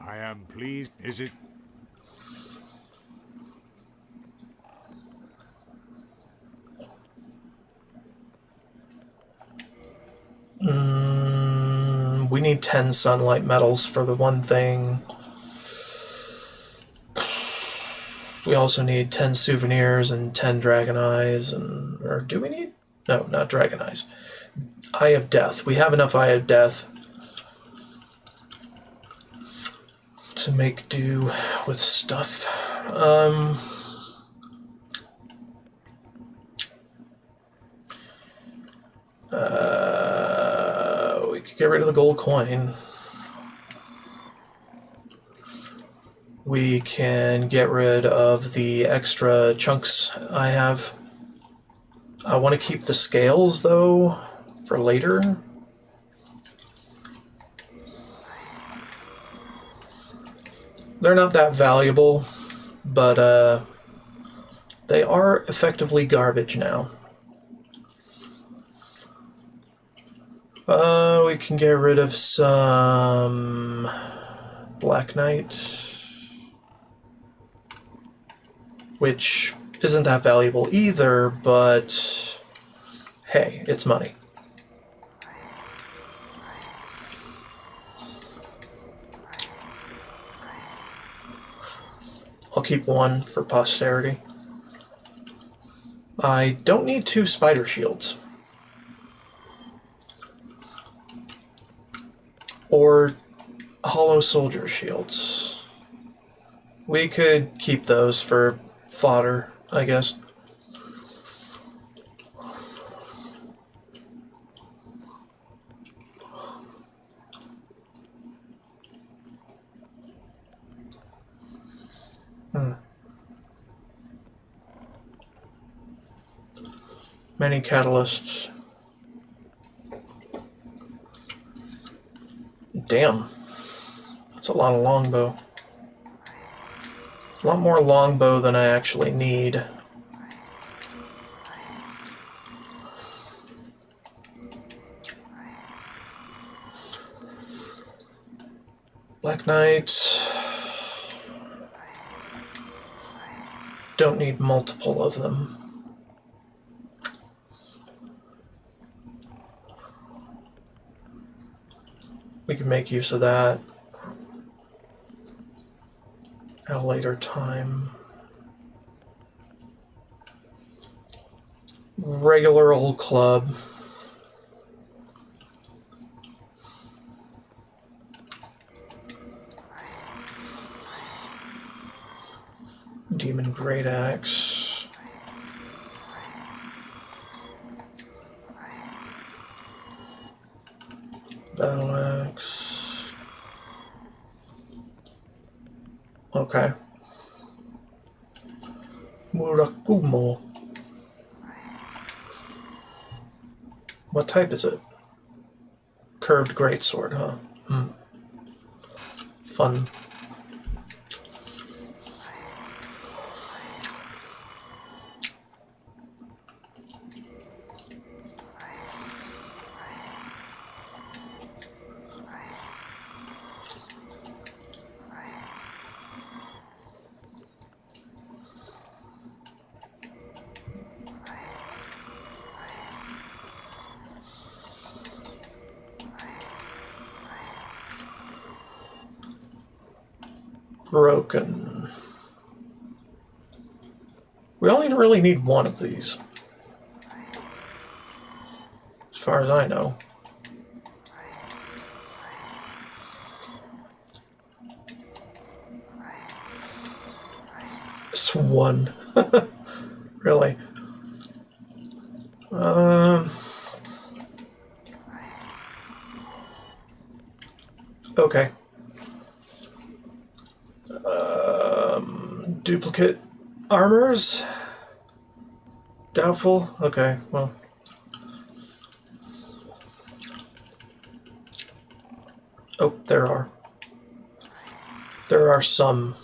I am pleased. Is it? We need 10 sunlight metals for the one thing. We also need 10 souvenirs and 10 dragon eyes, and or do we need? No, not dragon eyes. Eye of Death. We have enough Eye of Death to make do with stuff. We could get rid of the gold coin. We can get rid of the extra chunks I have. I want to keep the scales, though, for later. They're not that valuable, but they are effectively garbage now. We can get rid of some Black Knight, which isn't that valuable either, but hey, it's money. I'll keep one for posterity. I don't need 2 spider shields. Or hollow soldier shields. We could keep those for fodder, I guess. Many catalysts. Damn. That's a lot of longbow. A lot more longbow than I actually need. Black Knight. Don't need multiple of them. We can make use of that at a later time. Regular old club. Demon Great Axe. Battle Axe. Okay. Murakumo. What type is it? Curved greatsword, huh? Fun. Broken. We only really need one of these, as far as I know. Just one. Really. Okay. Duplicate armors? Doubtful? Okay, well. Oh, there are. There are some.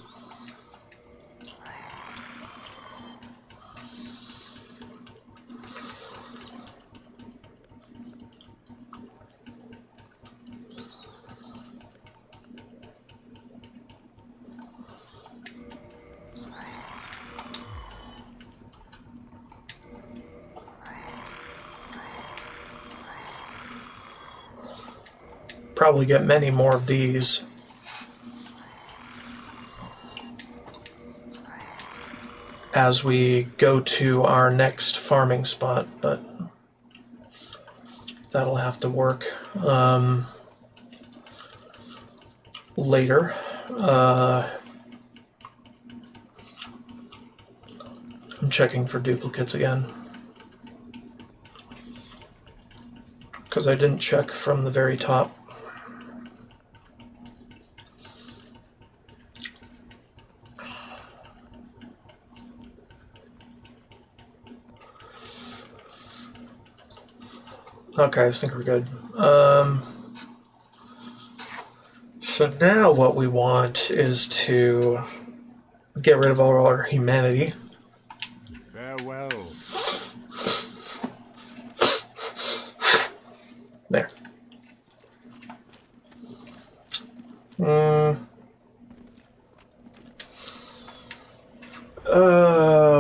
probably get many more of these. As we go to our next farming spot, but that'll have to work later. I'm checking for duplicates again, because I didn't check from the very top. Okay, I think we're good. So now what we want is to get rid of all our humanity. Farewell. There.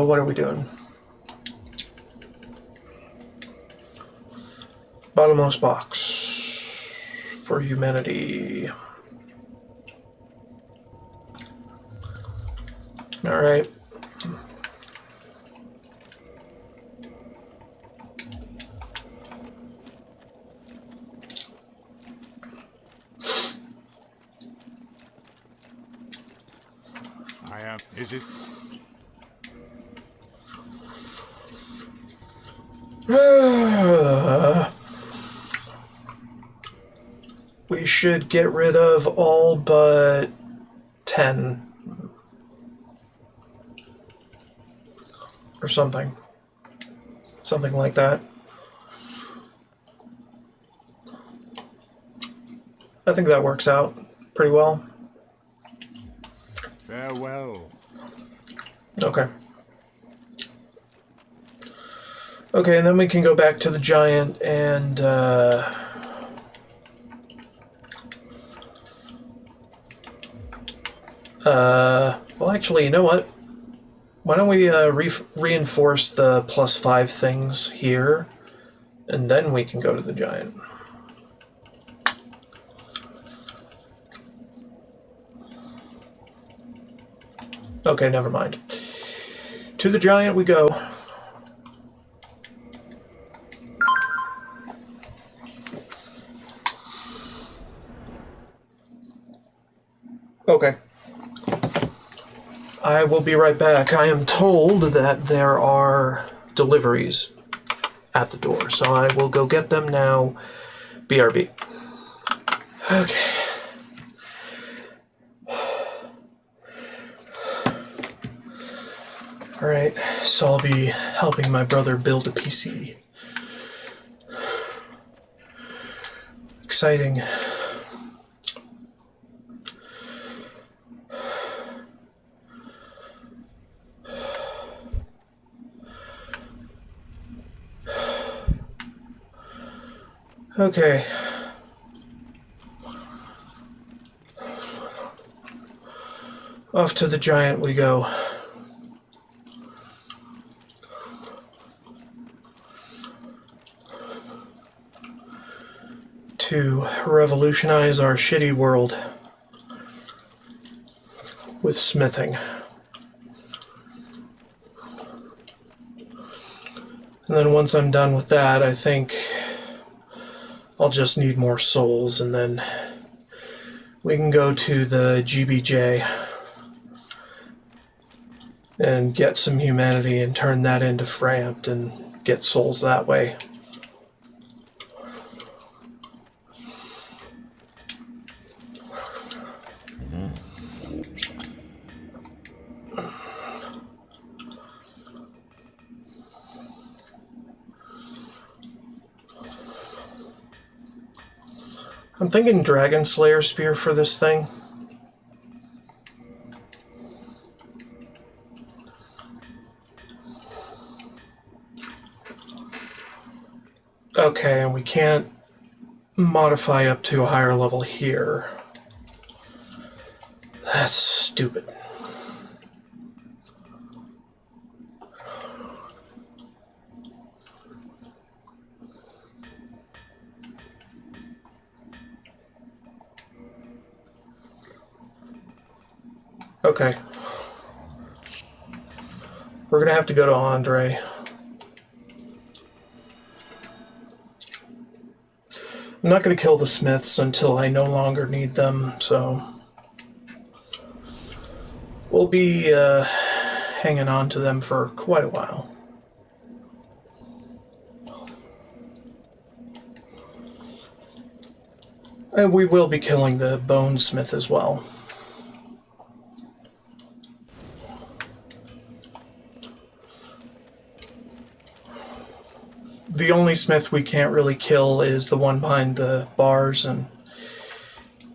What are we doing? Bottommost box for humanity. All right. I am. Is it? We should get rid of all but 10 or something like that. I think that works out pretty well. Farewell. Okay. Okay, and then we can go back to the giant and well, actually, you know what? Why don't we reinforce the +5 things here, and then we can go to the giant. Okay, never mind. To the giant we go. Okay. I will be right back. I am told that there are deliveries at the door, so I will go get them now. BRB. Okay. Alright, so I'll be helping my brother build a PC. Exciting. Okay. Off to the giant we go. To revolutionize our shitty world with smithing. And then once I'm done with that, I think I'll just need more souls, and then we can go to the GBJ and get some humanity and turn that into Framped and get souls that way. I'm thinking Dragon Slayer Spear for this thing. Okay, and we can't modify up to a higher level here. That's stupid. Okay. We're gonna have to go to Andre. I'm not gonna kill the Smiths until I no longer need them, so we'll be hanging on to them for quite a while. And we will be killing the Bonesmith as well. The only Smith we can't really kill is the one behind the bars in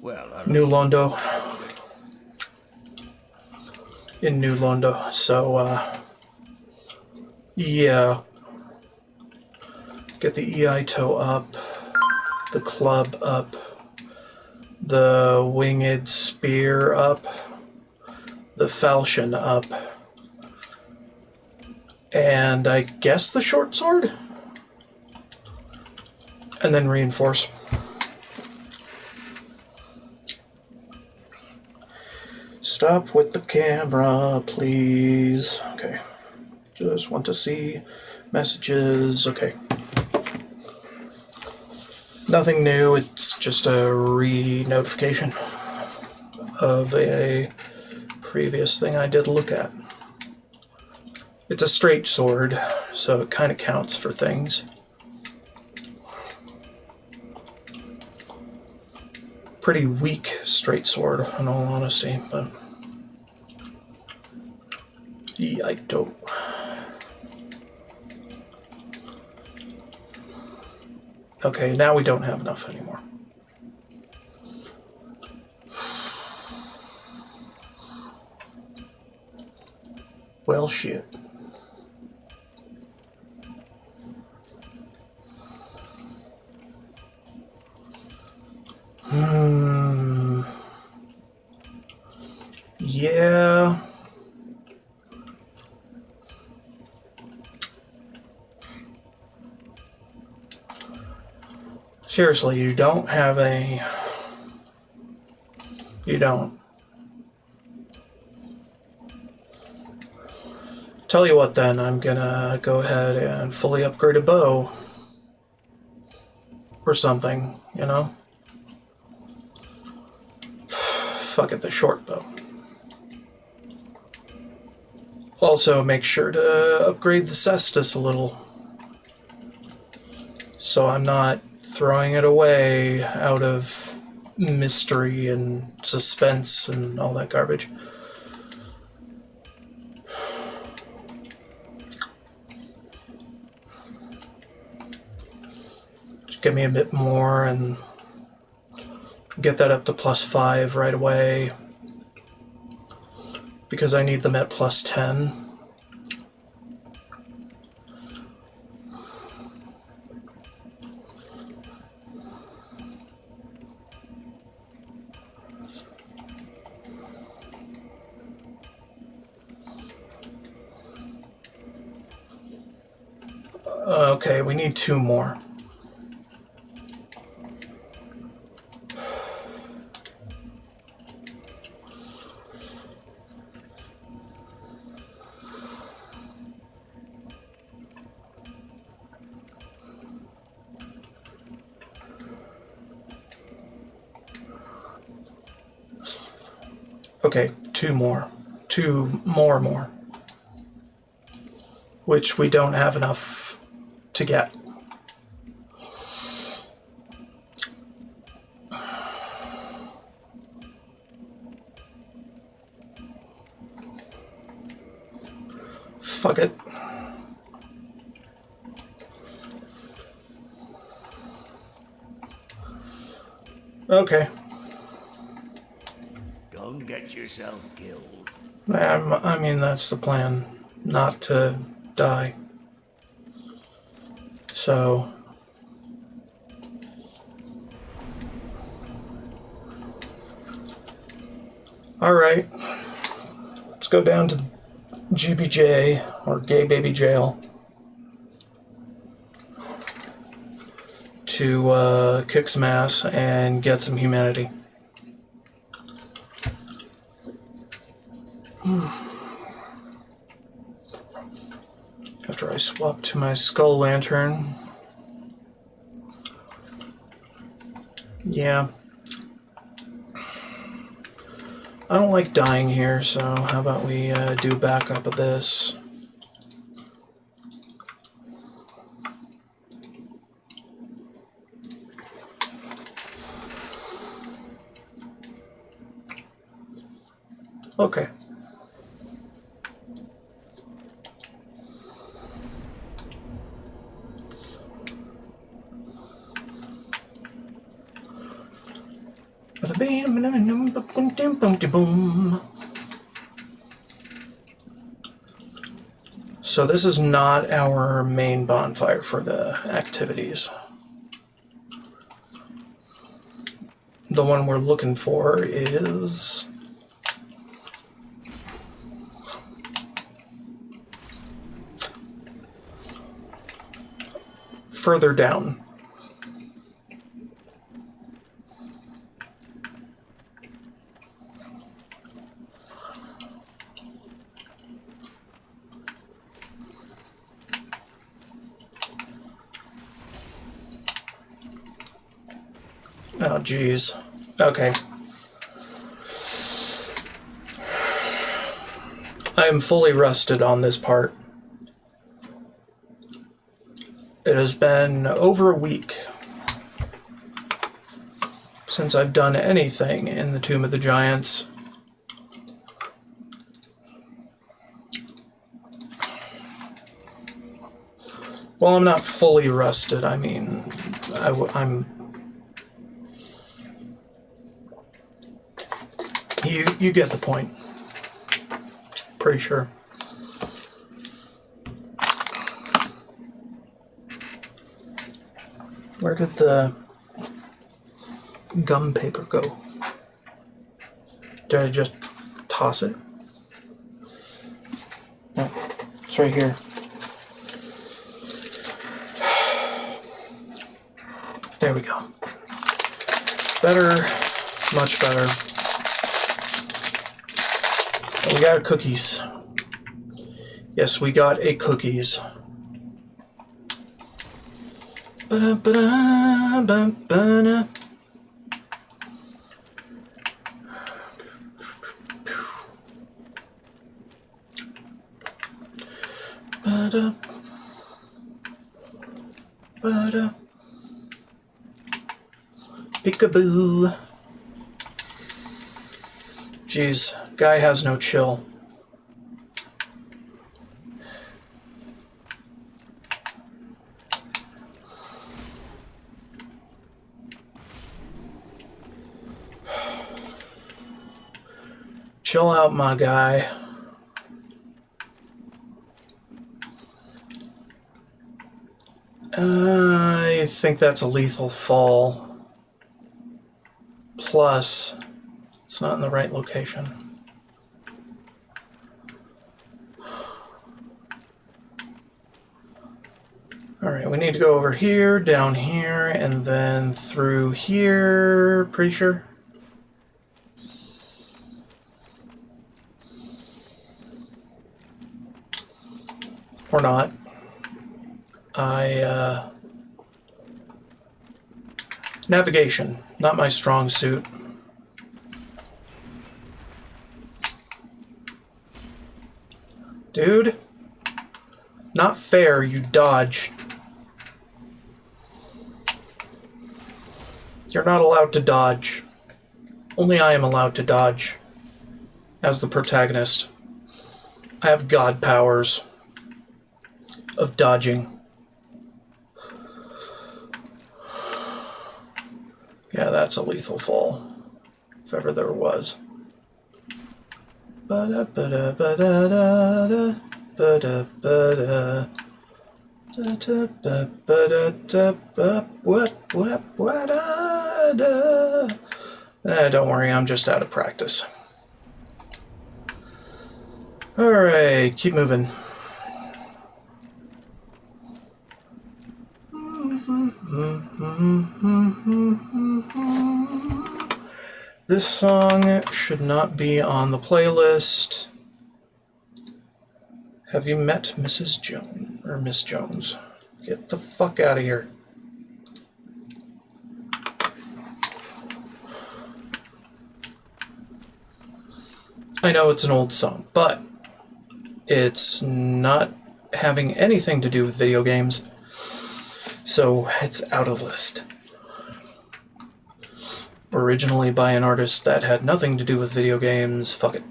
Well, New Londo. In New Londo, so, yeah. Get the Eito up, the club up, the winged spear up, the falchion up, and I guess the short sword? And then reinforce. Stop with the camera, please. Okay. Just want to see messages. Okay. Nothing new, it's just a re-notification of a previous thing I did look at. It's a straight sword, so it kind of counts for things. Pretty weak straight sword, in all honesty, but Eito. Okay, now we don't have enough anymore. Well, shit. Yeah. Seriously, you don't have a... You don't. Tell you what then, I'm gonna go ahead and fully upgrade a bow. Or something, you know? Fuck it, the short bow. Also, make sure to upgrade the cestus a little. So I'm not throwing it away out of mystery and suspense and all that garbage. Just give me a bit more and get that up to +5 right away, because I need them at +10. Okay, we need 2 more. Okay, 2 more. 2 more. Which we don't have enough to get. Fuck it. Okay. don't get yourself killed. I mean, that's the plan. Not to die. So... Alright. Let's go down to GBJ, or Gay Baby Jail, to kick some ass and get some humanity. After I swap to my skull lantern. Yeah. I don't like dying here, so how about we do backup of this? Okay. So this is not our main bonfire for the activities. The one we're looking for is further down. Oh, geez. Okay. I am fully rusted on this part. It has been over a week since I've done anything in the Tomb of the Giants. Well, I'm not fully rusted. I mean, I'm... You get the point. Pretty sure. Where did the gum paper go? Did I just toss it? No, it's right here. There we go. Better, much better. We got cookies. Yes, we got a cookies. Ba-da-ba-da-ba-ba-da. Ba-da. Ba-da. Peekaboo. Jeez, guy has no chill. Chill out, my guy. I think that's a lethal fall. Plus, it's not in the right location. Alright, we need to go over here, down here, and then through here. Pretty sure. Or not. Navigation, not my strong suit. Dude, not fair, you dodge. You're not allowed to dodge. Only I am allowed to dodge. As the protagonist. I have god powers of dodging. Yeah, that's a lethal fall. If ever there was. Ba-da, ba-da, ba-da, da-da, ba-da, ba-da. Da-da, ba-da, da, ba-da. Don't worry, I'm just out of practice. Alright, keep moving. This song should not be on the playlist. Have you met Mrs. Jones? Or Miss Jones? Get the fuck out of here. I know it's an old song, but it's not having anything to do with video games, so it's out of the list. Originally by an artist that had nothing to do with video games, fuck it.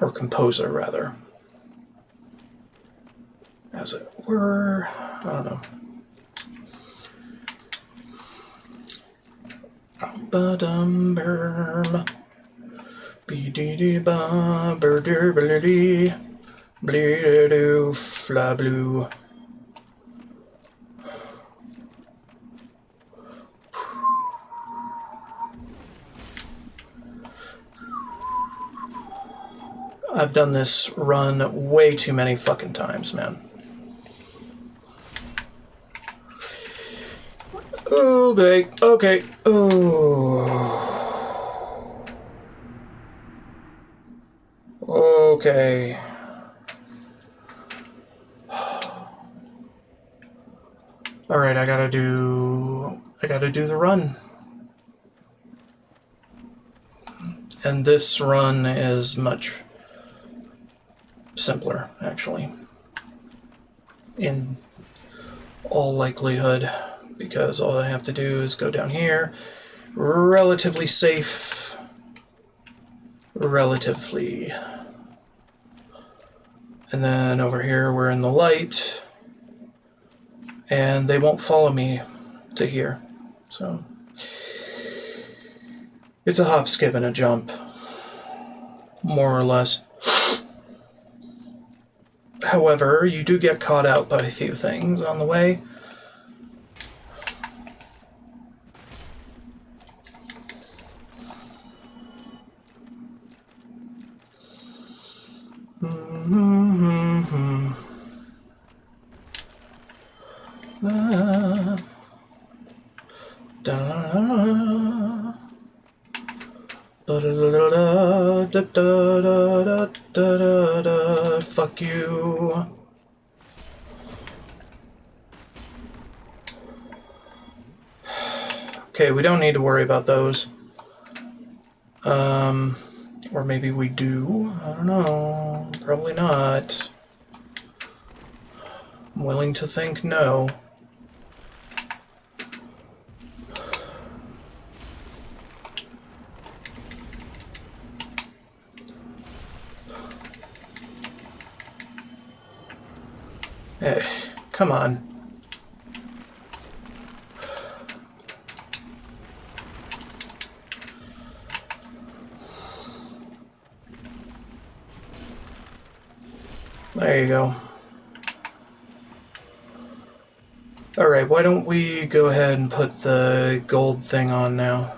Or composer, rather. As it were, I don't know. Ba-dum burm. Be-dee-dee-ba, bur-dur-bur-dee. Bleed-a-doo, fly blue. I've done this run way too many fucking times, man. Okay, okay. Oh. Okay. Alright, I gotta do the run. And this run is much simpler, actually. In all likelihood, because all I have to do is go down here, relatively safe, relatively. And then over here we're in the light, and they won't follow me to here. So it's a hop, skip, and a jump, more or less. However, you do get caught out by a few things on the way. Fuck you. Okay, we don't need to worry about those. Or maybe we do. I don't know. Probably not. I'm willing to think no. Come on. There you go. Alright, why don't we go ahead and put the gold thing on now?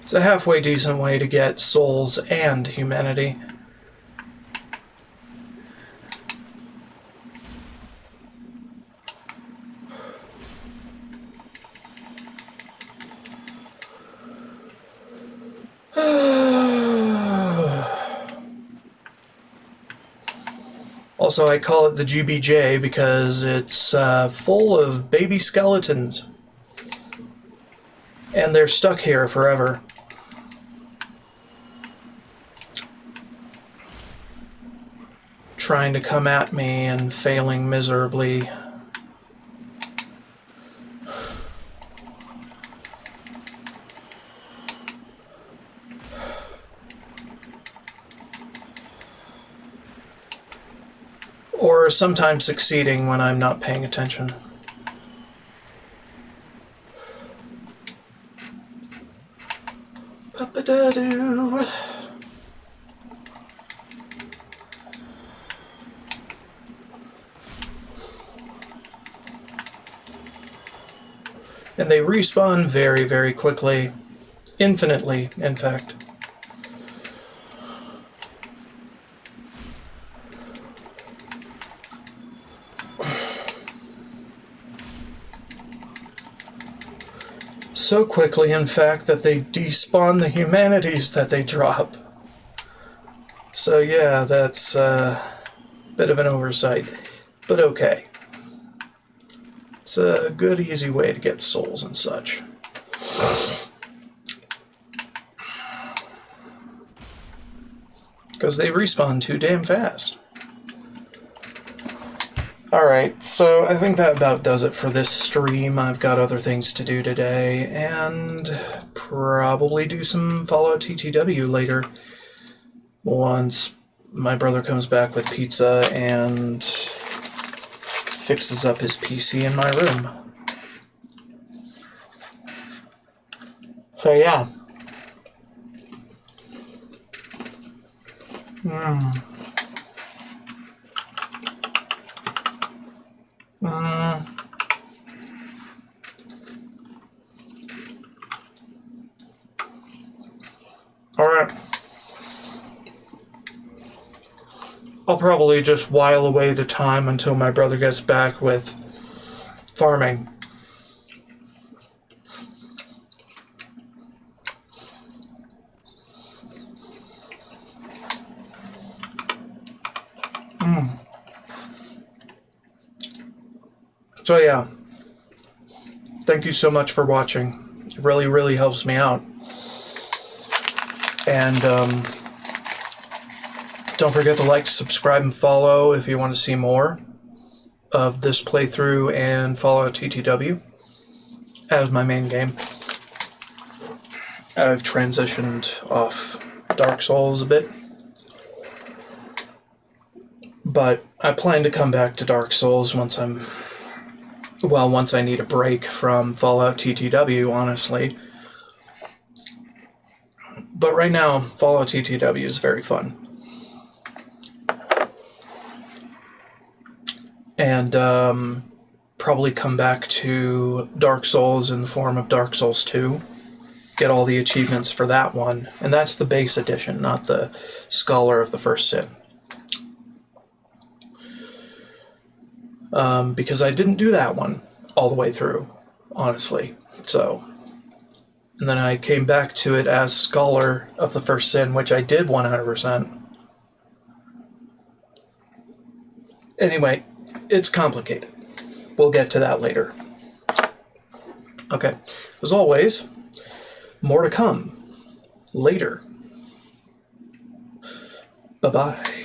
It's a halfway decent way to get souls and humanity. Also, I call it the GBJ because it's full of baby skeletons. And they're stuck here forever. Trying to come at me and failing miserably. Or sometimes succeeding when I'm not paying attention. Papa-da-doo. And they respawn very, very quickly. Infinitely, in fact. So quickly, in fact, that they despawn the humanities that they drop. So yeah, that's a bit of an oversight, but okay. It's a good, easy way to get souls and such. Because they respawn too damn fast. Alright, so I think that about does it for this stream. I've got other things to do today, and probably do some Fallout TTW later. Once my brother comes back with pizza and fixes up his PC in my room. So yeah. Alright. I'll probably just while away the time until my brother gets back with farming. So yeah, thank you so much for watching. It really, really helps me out. And don't forget to like, subscribe, and follow if you want to see more of this playthrough and Fallout TTW as my main game. I've transitioned off Dark Souls a bit, but I plan to come back to Dark Souls once I need a break from Fallout TTW, honestly. But right now, Fallout TTW is very fun. And probably come back to Dark Souls in the form of Dark Souls 2. Get all the achievements for that one. And that's the base edition, not the Scholar of the First Sin. Because I didn't do that one all the way through, honestly. So, and then I came back to it as Scholar of the First Sin, which I did 100%. Anyway, it's complicated. We'll get to that later. Okay, as always, more to come later. Bye-bye.